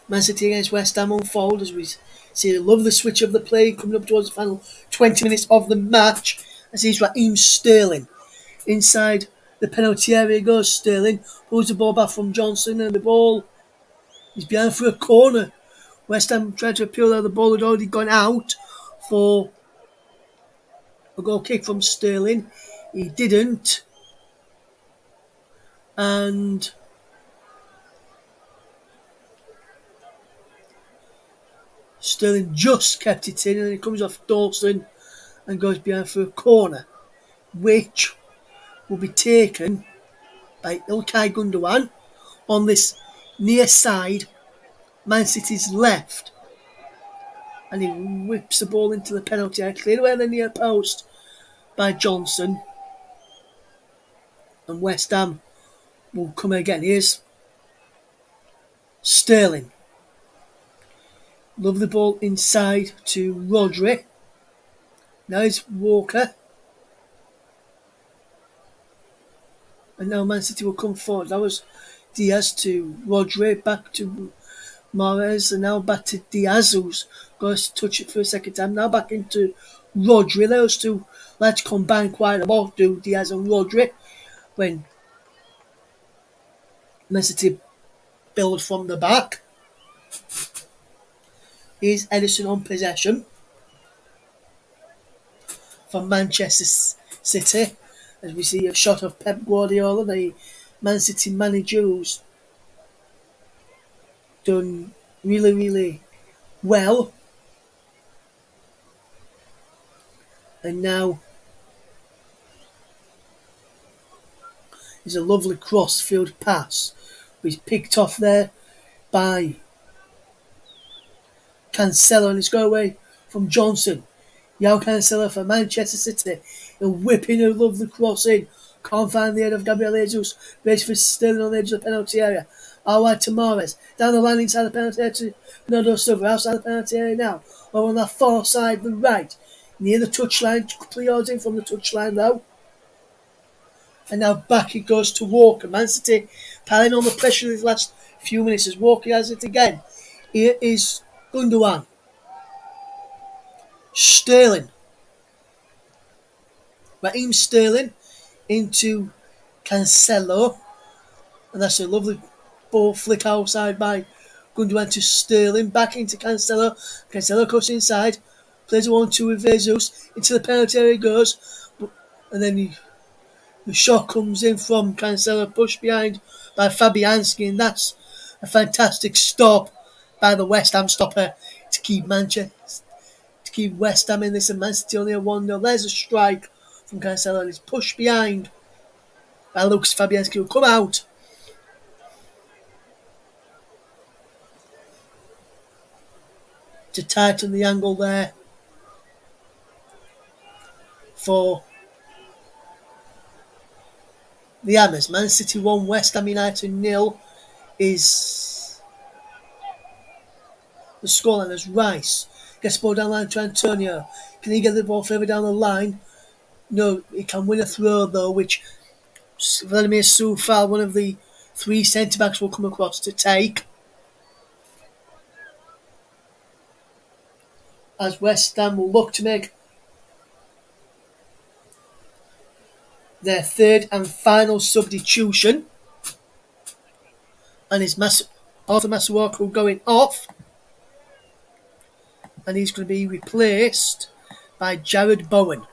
Man City against West Ham unfold, as we see a lovely switch of the play coming up towards the final 20 minutes of the match, as he's Raheem Sterling inside the penalty area. Goes Sterling, pulls the ball back from Johnson, and the ball is behind for a corner. West Ham tried to appeal that the ball had already gone out for a goal kick from Sterling. He didn't, and Sterling just kept it in, and it comes off Dawson and goes behind for a corner, which will be taken by Ilkay Gundogan on this near side, Man City's left. and he whips the ball into the penalty area, cleared away the near post by Johnson, and West Ham will come again. Here's Sterling. Lovely ball inside to Rodri. Now it's Walker. And now Man City will come forward. That was Diaz to Rodri, back to Mahrez, and now back to Diaz, who's going to touch it for a second time. Now back into Rodri. Those two lads combine quite a lot, do Diaz and Rodri, when Man City build from the back. Here's Edison on possession for Manchester City, as we see a shot of Pep Guardiola, the Man City manager, who's done really, really well. And now is a lovely cross-field pass, which is picked off there by Cancelo, and it's got away from Johnson. Yao Cancelo for Manchester City. He'll whip in a lovely cross in. Can't find the head of Gabriel Jesus. Waits for Sterling on the edge of the penalty area. All right to Mahrez. Down the line inside the penalty area to Bernardo Silva. Outside the penalty area now. Over on that far side, the right. Near the touchline. Couple of yards in from the touchline though. And now back it goes to Walker. Man City piling on the pressure these last few minutes as Walker has it again. Here is Gundogan. Sterling. Raheem Sterling into Cancelo. And that's a lovely ball flick outside by Gundogan to Sterling. Back into Cancelo. Cancelo goes inside. Plays a 1-2 with Jesus. Into the penalty area he goes. And then the shot comes in from Cancelo, pushed behind by Fabianski, and that's a fantastic stop by the West Ham stopper to keep West Ham in this, and Man City only a 1-0. There's a strike from Cancelo, and it's pushed behind by Lucas Fabianski, who will come out to tighten the angle there for the Hammers. Man City 1, West Ham United 0 is the scoreline as Rice gets the ball down the line to Antonio. Can he get the ball further down the line? No, he can win a throw though, which Vladimir Soufal, one of the three centre-backs, will come across to take. As West Ham will look to make their third and final substitution. And it's Arthur Masuaku going off. And he's going to be replaced by Jared Bowen.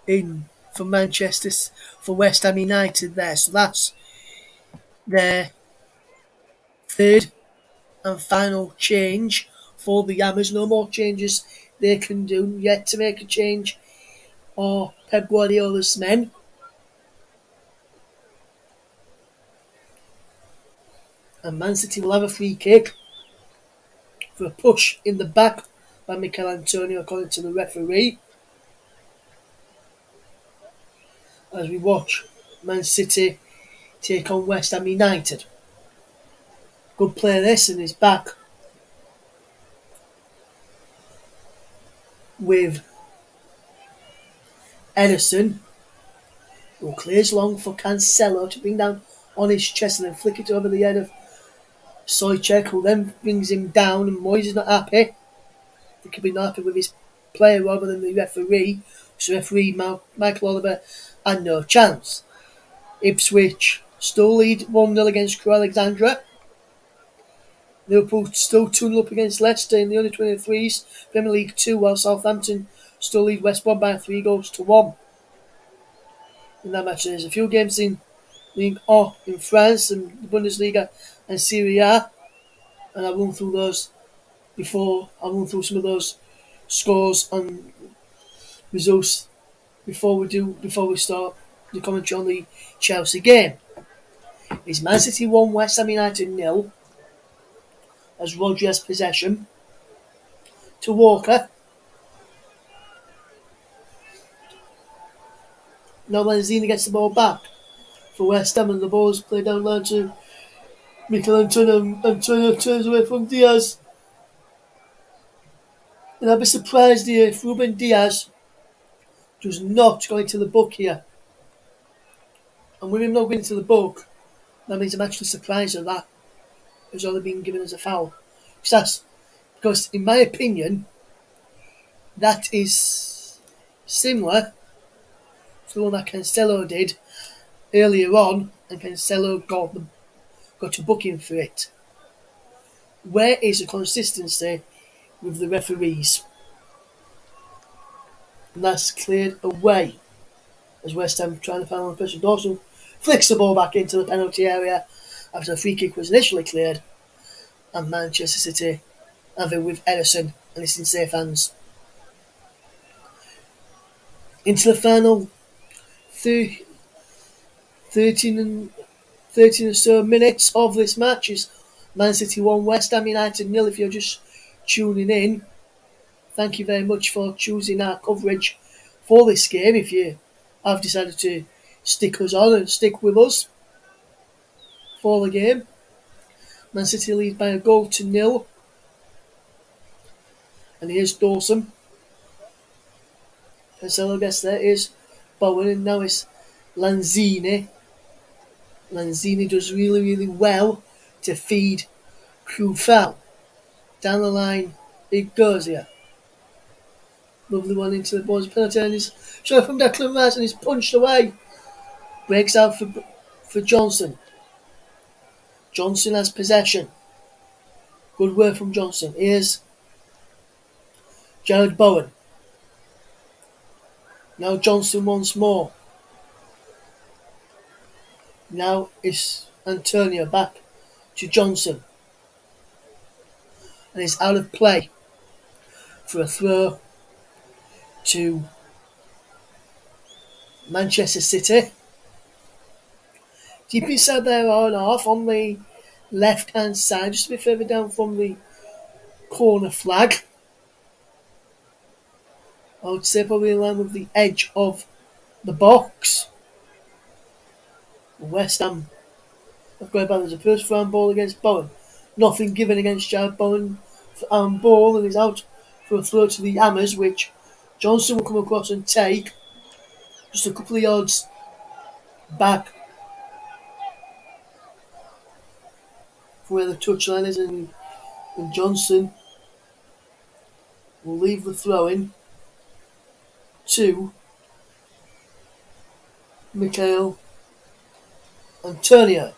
In for West Ham United there. So that's their third and final change for the Hammers. No more changes they can do yet to make a change, or Pep Guardiola's men. And Man City will have a free kick for a push in the back by Mikel Antonio, according to the referee. As we watch Man City take on West Ham United. Good play this, and he's back with Edison, who clears long for Cancelo to bring down on his chest and then flick it over the head of Soychek, who then brings him down, and Moyes is not happy. He could be not happy with his player rather than the referee. So referee Michael Oliver had no chance. Ipswich still lead 1-0 against Crewe Alexandra. Liverpool still 2-0 up against Leicester in the under-23s Premier League 2, while Southampton still lead West Brom by 3-1. In that match, there's a few games in Ligue 1 in France and the Bundesliga and Serie A, and I'll run through those before I run through some of those scores on results before we start the commentary on the Chelsea game. Is Man City 1, West Ham United 0, as Rodri has possession to Walker. Now Lanzini gets the ball back for West Ham, and the ball is played down low to Mikel Antonio. Antonio turns away from Diaz. And I'd be surprised here if Ruben Diaz does not go into the book here. And with him not going into the book, that means I'm actually surprised that that has only been given as a foul. Because in my opinion, that is similar to the one that Cancelo did earlier on, and Cancelo got a booking for it. Where is the consistency with the referees? And that's cleared away as West Ham trying to find one person. Dawson flicks the ball back into the penalty area after the free kick was initially cleared, and Manchester City have it with Ederson, and it's in safe hands. Into the final 13 or so minutes of this match is Man City 1, West Ham United 0. If you're just tuning in, thank you very much for choosing our coverage for this game. If you have decided to stick us on and stick with us for the game, Man City lead by a goal to 0. And here's Dawson. Cancelo gets there. Here's Bowen, and now it's Lanzini. Lanzini does really, really well to feed Kufal. Down the line, it goes here. Lovely one into the boards penalty, and he's shot from Declan Rice, and he's punched away. Breaks out for Johnson. Johnson has possession. Good work from Johnson. Here's Jared Bowen. Now Johnson once more. Now it's Antonio back to Johnson. And it's out of play for a throw to Manchester City. Deep inside their own half on the left hand side, just a bit further down from the corner flag. I would say probably in line with the edge of the box. West Ham have got about as a first round ball against Bowen. Nothing given against Jared Bowen for ball, and he's out for a throw to the Hammers, which Johnson will come across and take just a couple of yards back from where the touchline is, and Johnson will leave the throw in to Mikel Antonio.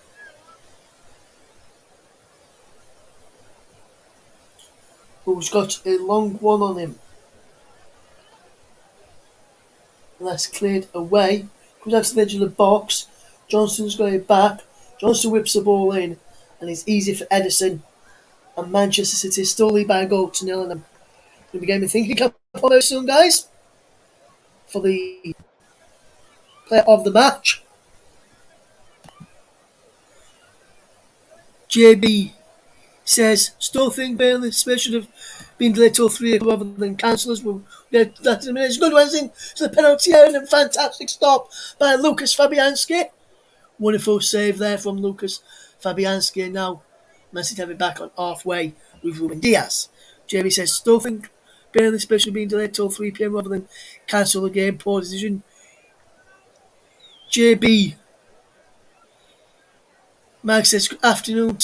Who's got a long one on him. And that's cleared away. Comes out to the edge of the box. Johnson's got it back. Johnson whips the ball in, and it's easy for Ederson. And Manchester City still lead by a goal to 0. And I'm going to be getting me thinking up on those soon, guys, for the player of the match. JB says, still think Burnley should have been delayed till 3 rather than cancelled. We'll get that in a minute. It's good ones into the penalty area, and a fantastic stop by Lucas Fabianski. Wonderful save there from Lucas Fabianski. And now Man City have it back on halfway with Ruben Diaz. JB says, still think Burnley should have been delayed till 3 p.m. rather than cancel the game. Poor decision. JB. Mike says, afternoon.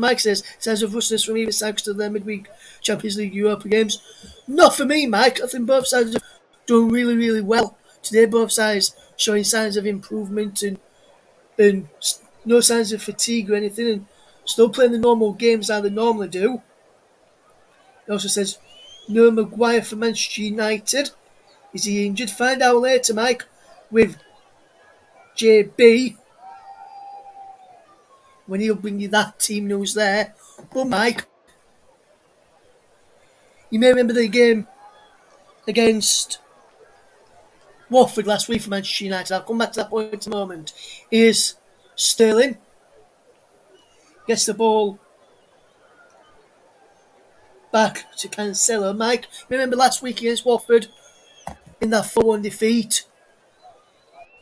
Mike says, signs of rustiness from either side to their midweek Champions League Europa games. Not for me, Mike. I think both sides have done really, really well today. Both sides showing signs of improvement and no signs of fatigue or anything, and still playing the normal games how they normally do. He also says, no Maguire for Manchester United. Is he injured? Find out later, Mike, with JB, when he'll bring you that team news there. But Mike, you may remember the game against Watford last week for Manchester United. I'll come back to that point in a moment. Here's Sterling. Gets the ball back to Cancelo. Mike, remember last week against Watford in that 4-1 defeat?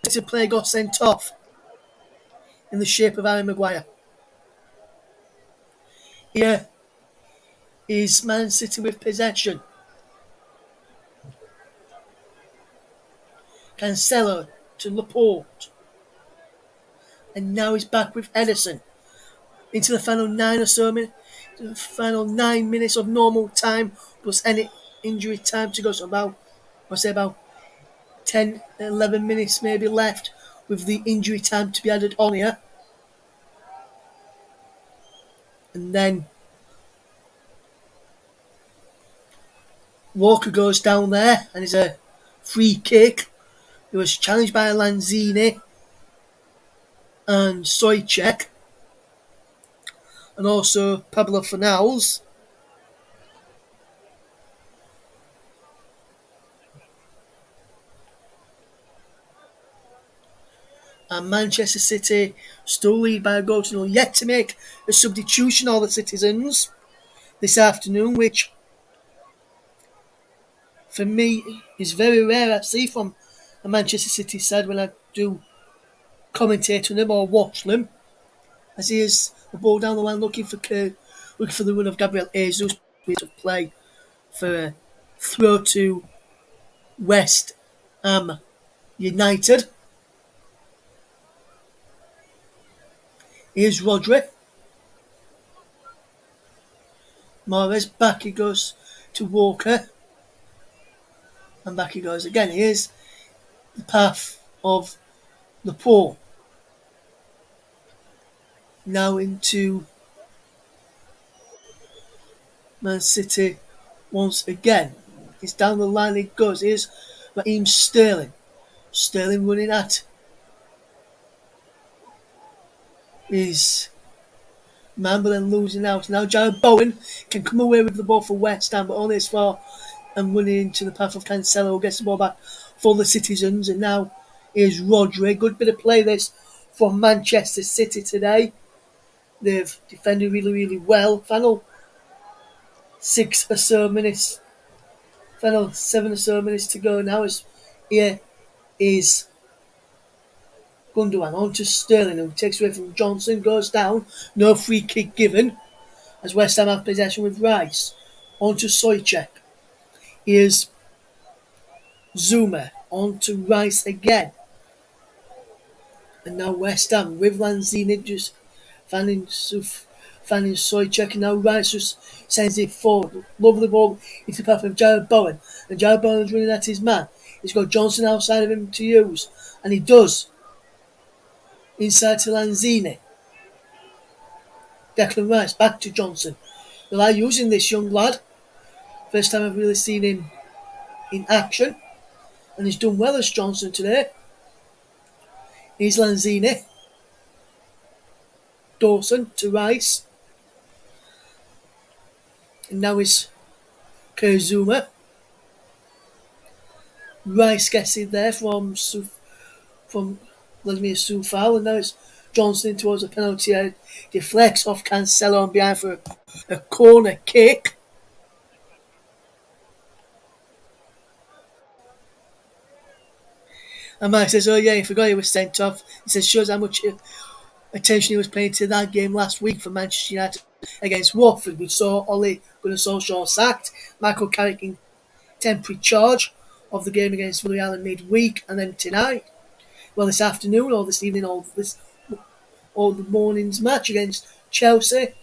The player got sent off in the shape of Harry Maguire. Here is Man City with possession. Cancelo to Laporte. And now he's back with Edison. Into the final 9 minutes of normal time plus any injury time to go. So about 10, 11 minutes maybe left with the injury time to be added on here. And then Walker goes down there and is a free kick. It was challenged by Lanzini and Soicek and also Pablo Fornals. And Manchester City still lead by a goal to nil, yet to make a substitution, all the citizens, this afternoon, which for me is very rare I see from a Manchester City side when I do commentate on them or watch them. As he is the ball down the line looking for the run of Gabriel Jesus to play for a throw to West Ham United. Here's Rodri. Mahrez, back he goes to Walker. And back he goes again. Here's the path of Laporte. Now into Man City once again. It's down the line it goes. Here's Raheem Sterling. Sterling running at his man, but then losing out. Now Jared Bowen can come away with the ball for West Ham, but only as far and running into the path of Cancelo, gets the ball back for the citizens. And now here's Rodri. Good bit of play this from Manchester City today. They've defended really, really well. Final 7 or so minutes to go now. Here is Gundogan on to Sterling, who takes away from Johnson, goes down, no free kick given, as West Ham have possession with Rice. On to Soicek. Here's Zuma, on to Rice again. And now West Ham with Lanzini just fanning Soicek, and now Rice just sends it forward. Lovely ball into the path of Jared Bowen. And Jared Bowen's running at his man. He's got Johnson outside of him to use. And he does. Inside to Lanzini. Declan Rice back to Johnson. They like using this young lad. First time I've really seen him in action. And he's done well as Johnson today. Here's Lanzini. Dawson to Rice. And now it's Kurzuma. Rice gets it there from Vladimir Soufal, and now it's Johnson towards the penalty area. Deflects off Cancelo on behind for a corner kick. And Mike says, oh yeah, he forgot he was sent off. He says, shows how much attention he was paying to that game last week for Manchester United against Watford. We saw Ole Gunnar Solskjaer sacked, Michael Carrick in temporary charge of the game against Villarreal in midweek, and then tonight, well this afternoon or this evening or the morning's match against Chelsea,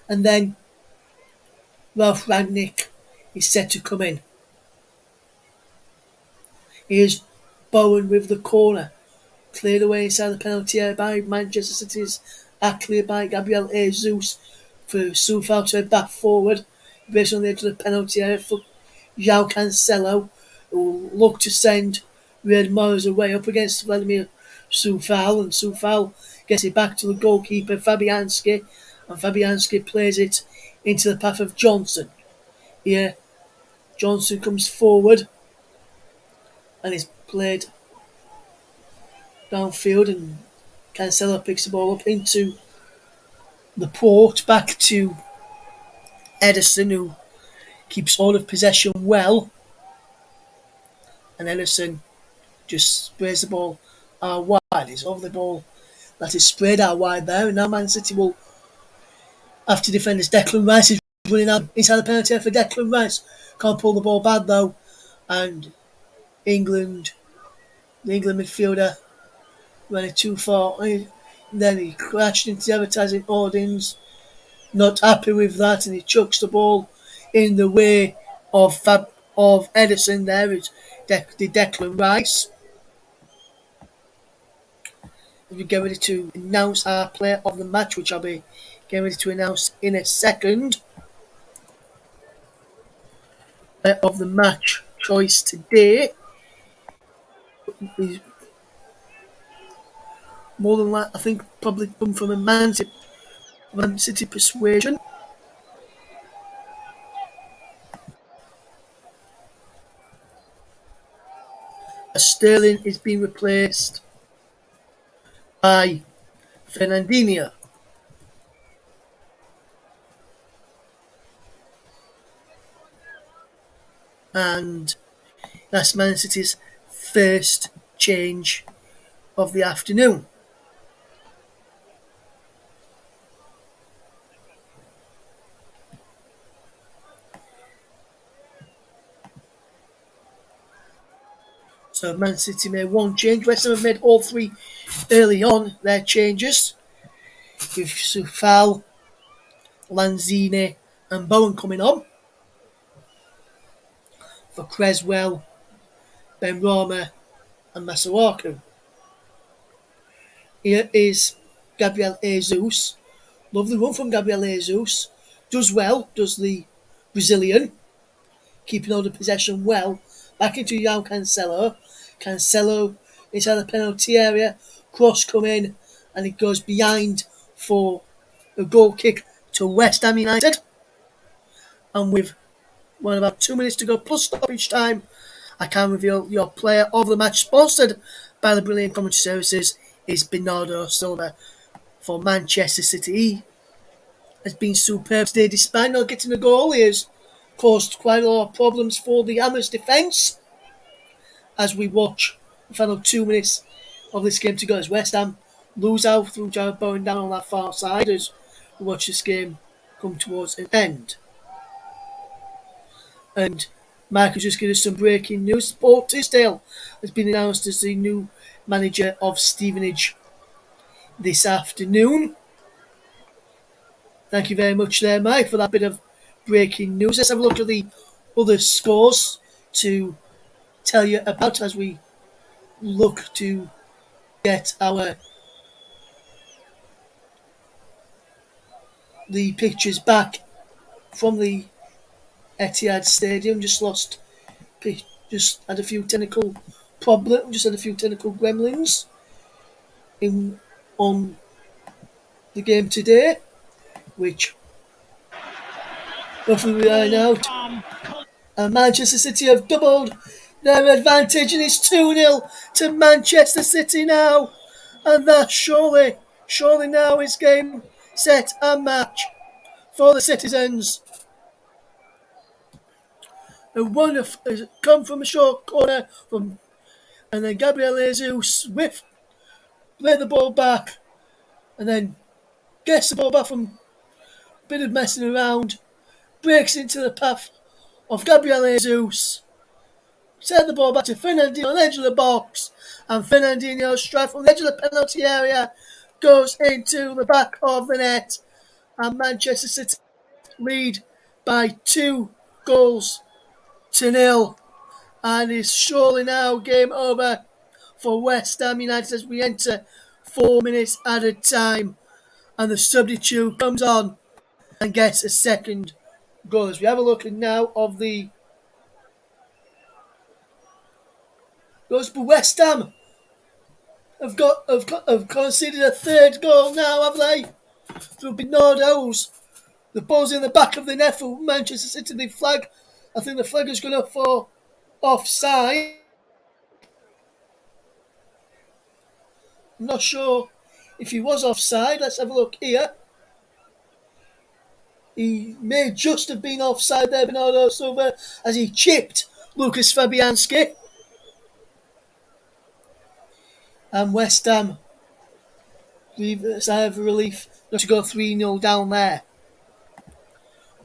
and then Ralph Rangnick is set to come in. Here's Bowen with the corner. Cleared away inside the penalty area by Manchester City's cleared by Gabriel Jesus for Soufal to head back forward. Based on the edge of the penalty area for João Cancelo, who looked to send Riyad Mahrez away up against Vladimir Soufal, and Soufal gets it back to the goalkeeper Fabianski, and Fabianski plays it into the path of Johnson. Here, Johnson comes forward and is played downfield, and Cancelo picks the ball up into the port, back to Edison, who keeps all of possession well, and Edison just sprays the ball out wide. It's over the ball that is sprayed out wide there, and now Man City will have to defend as Declan Rice is running out inside the penalty area for Declan Rice. Can't pull the ball bad though, and England, the England midfielder, ran it too far. Then he crashed into the advertising audience. Not happy with that, and he chucks the ball in the way of Edison. There is the Declan Rice. We get ready to announce our player of the match, which I'll be getting ready to announce in a second. Player of the match choice today is more than that. I think probably come from a Man City persuasion. Sterling is being replaced by Fernandinho. And that's Man City's first change of the afternoon. So Man City made one change. West Ham have made all three early on, their changes, with Sufal, Lanzini and Bowen coming on for Creswell, Ben Rama and Masuaku. Here is Gabriel Jesus. Lovely run from Gabriel Jesus. Does well, does the Brazilian, keeping all the possession well. Back into João Cancelo. Cancelo inside the penalty area. Cross come in, and it goes behind for a goal kick to West Ham United. And with about 2 minutes to go plus stoppage time, I can reveal your player of the match, sponsored by the brilliant commentary services, is Bernardo Silva for Manchester City. He has been superb today, despite not getting a goal. He has caused quite a lot of problems for the Hammers defence as we watch the final 2 minutes of this game to go, as West Ham lose out through Jared Bowen down on that far side, as we watch this game come towards an end. And Mark has just given us some breaking news. Paul Tisdale has been announced as the new manager of Stevenage this afternoon. Thank you very much there, Mike, for that bit of breaking news. Let's have a look at the other scores to tell you about as we look to get the pictures back from the Etihad Stadium. Just had a few technical gremlins on the game today, which hopefully we iron out. And Manchester City have doubled their advantage, and it's 2-0 to Manchester City now. And that surely now is game, set and match for the citizens. And one has come from a short corner and then Gabriel Jesus played the ball back, and then gets the ball back from a bit of messing around, breaks into the path of Gabriel Jesus, send the ball back to Fernandinho on the edge of the box, and Fernandinho straight from the edge of the penalty area goes into the back of the net, and Manchester City lead by 2-0, and it's surely now game over for West Ham United as we enter 4 minutes at a time, and the substitute comes on and gets a second goal. As we have a look now of the goals, but West Ham have conceded a third goal now, have they? Through Bernardo's. The ball's in the back of the net for Manchester City. I think the flag is going up for offside. I'm not sure if he was offside. Let's have a look here. He may just have been offside there, Bernardo Silva, as he chipped Lucas Fabianski. And West Ham leave a sigh of relief not to go 3-0 down there.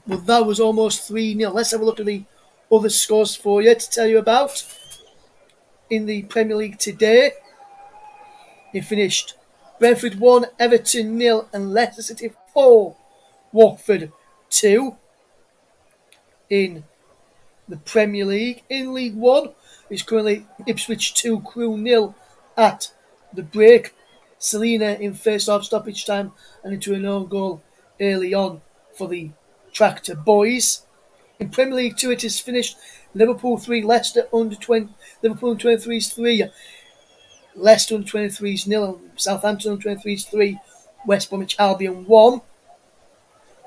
But that was almost 3-0. Let's have a look at the other scores for you to tell you about. In the Premier League today, it finished Brentford 1, Everton 0 and Leicester City 4, Watford 2. In the Premier League, in League 1, it's currently Ipswich 2, Crewe 0 at the break. Selena in first half stoppage time and into an own goal early on for the Tractor Boys. In Premier League 2, it is finished Liverpool 3, Leicester under 20, Liverpool under 23s 3, Leicester under 23s 0, Southampton under 23s 3, West Bromwich Albion 1.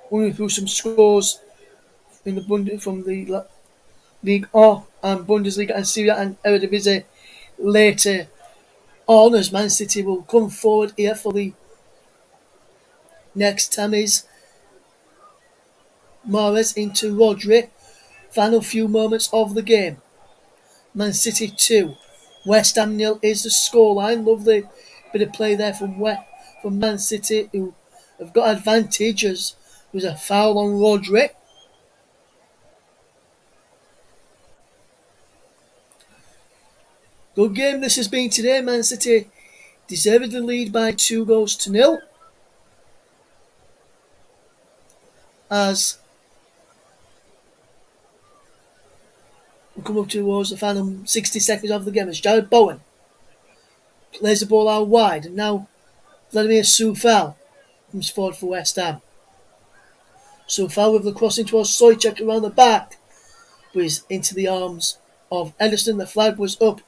Running through some scores in the from the League O and Bundesliga and Serie A and Eredivisie later on, as Man City will come forward here for the next time is Mahrez into Rodri. Final few moments of the game. Man City 2, West Ham 0 is the scoreline. Lovely bit of play there from Man City, who have got advantage as there was a foul on Rodri. Good game this has been today. Man City deservedly lead by 2-0. As we come up towards the final 60 seconds of the game, as Jared Bowen plays the ball out wide, and now Vladimir Soufal comes forward for West Ham. Soufal with the crossing towards Soychek around the back, but he's into the arms of Ederson. The flag was up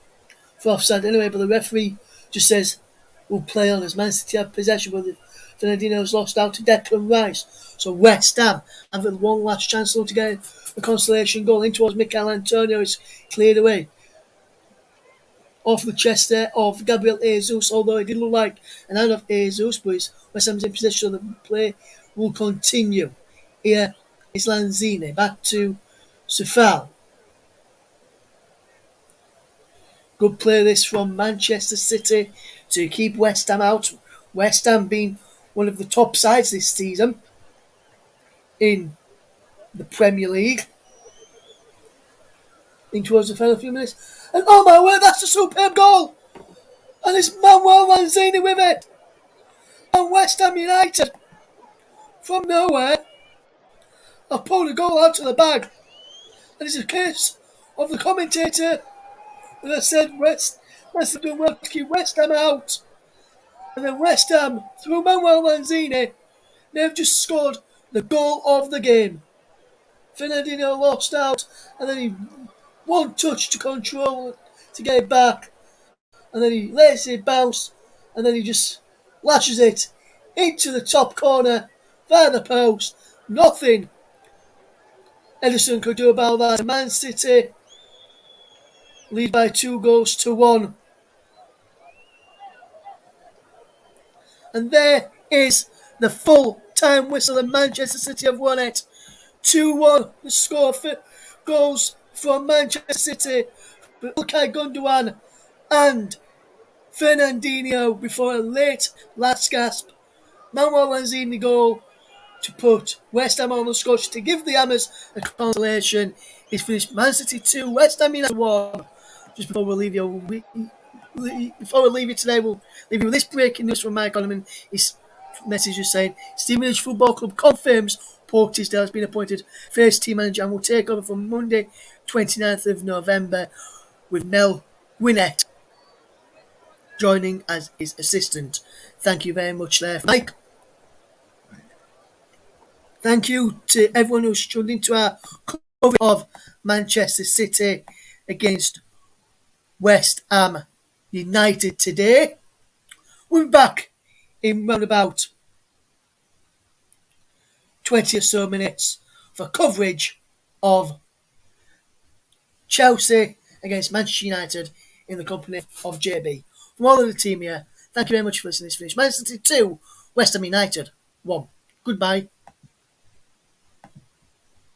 for offside anyway, but the referee just says we'll play on as Man City have possession, but Fernandinho's lost out to Declan Rice. So West Ham have one last chance to get a consolation goal in towards Mikel Antonio. It's cleared away off the chest there of Gabriel Jesus, although it did look like an hand of Jesus, but West Ham's in possession, so the play will continue. Here is Lanzini back to Soufal. Good play this from Manchester City to keep West Ham out. West Ham being one of the top sides this season in the Premier League. In towards the final few minutes. And oh my word, that's a superb goal! And it's Manuel Lanzini with it! And West Ham United, from nowhere, have pulled a goal out of the bag. And it's a case of the commentator that said West Ham doing well to keep West Ham out. And then West Ham, through Manuel Lanzini, they've just scored the goal of the game. Fernandinho lost out, and then he one touch to control to get it back, and then he lets it bounce, and then he just lashes it into the top corner via the post. Nothing Ederson could do about that. Man City lead by 2-1. And there is the full-time whistle, and Manchester City have won it. 2-1. The score goes from Manchester City, Ilkay Gundogan and Fernandinho before a late last gasp Manuel Lanzini goal to put West Ham on the scotch to give the Hammers a consolation. It's finished Man City 2, West Ham United 1. Just before we leave you, today, we'll leave you with this breaking news from Mike Onman. His message is saying Stevenage Football Club confirms Paul Tisdale has been appointed first team manager and will take over from Monday 29th of November, with Mel Gwinnett joining as his assistant. Thank you very much there, Mike. Thank you to everyone who's tuned into our coverage of Manchester City against West Ham United today. We'll be back in round about 20 or so minutes for coverage of Chelsea against Manchester United in the company of JB. From all of the team here, Thank you very much for listening to this finish. Man City 2, West Ham United 1. Goodbye.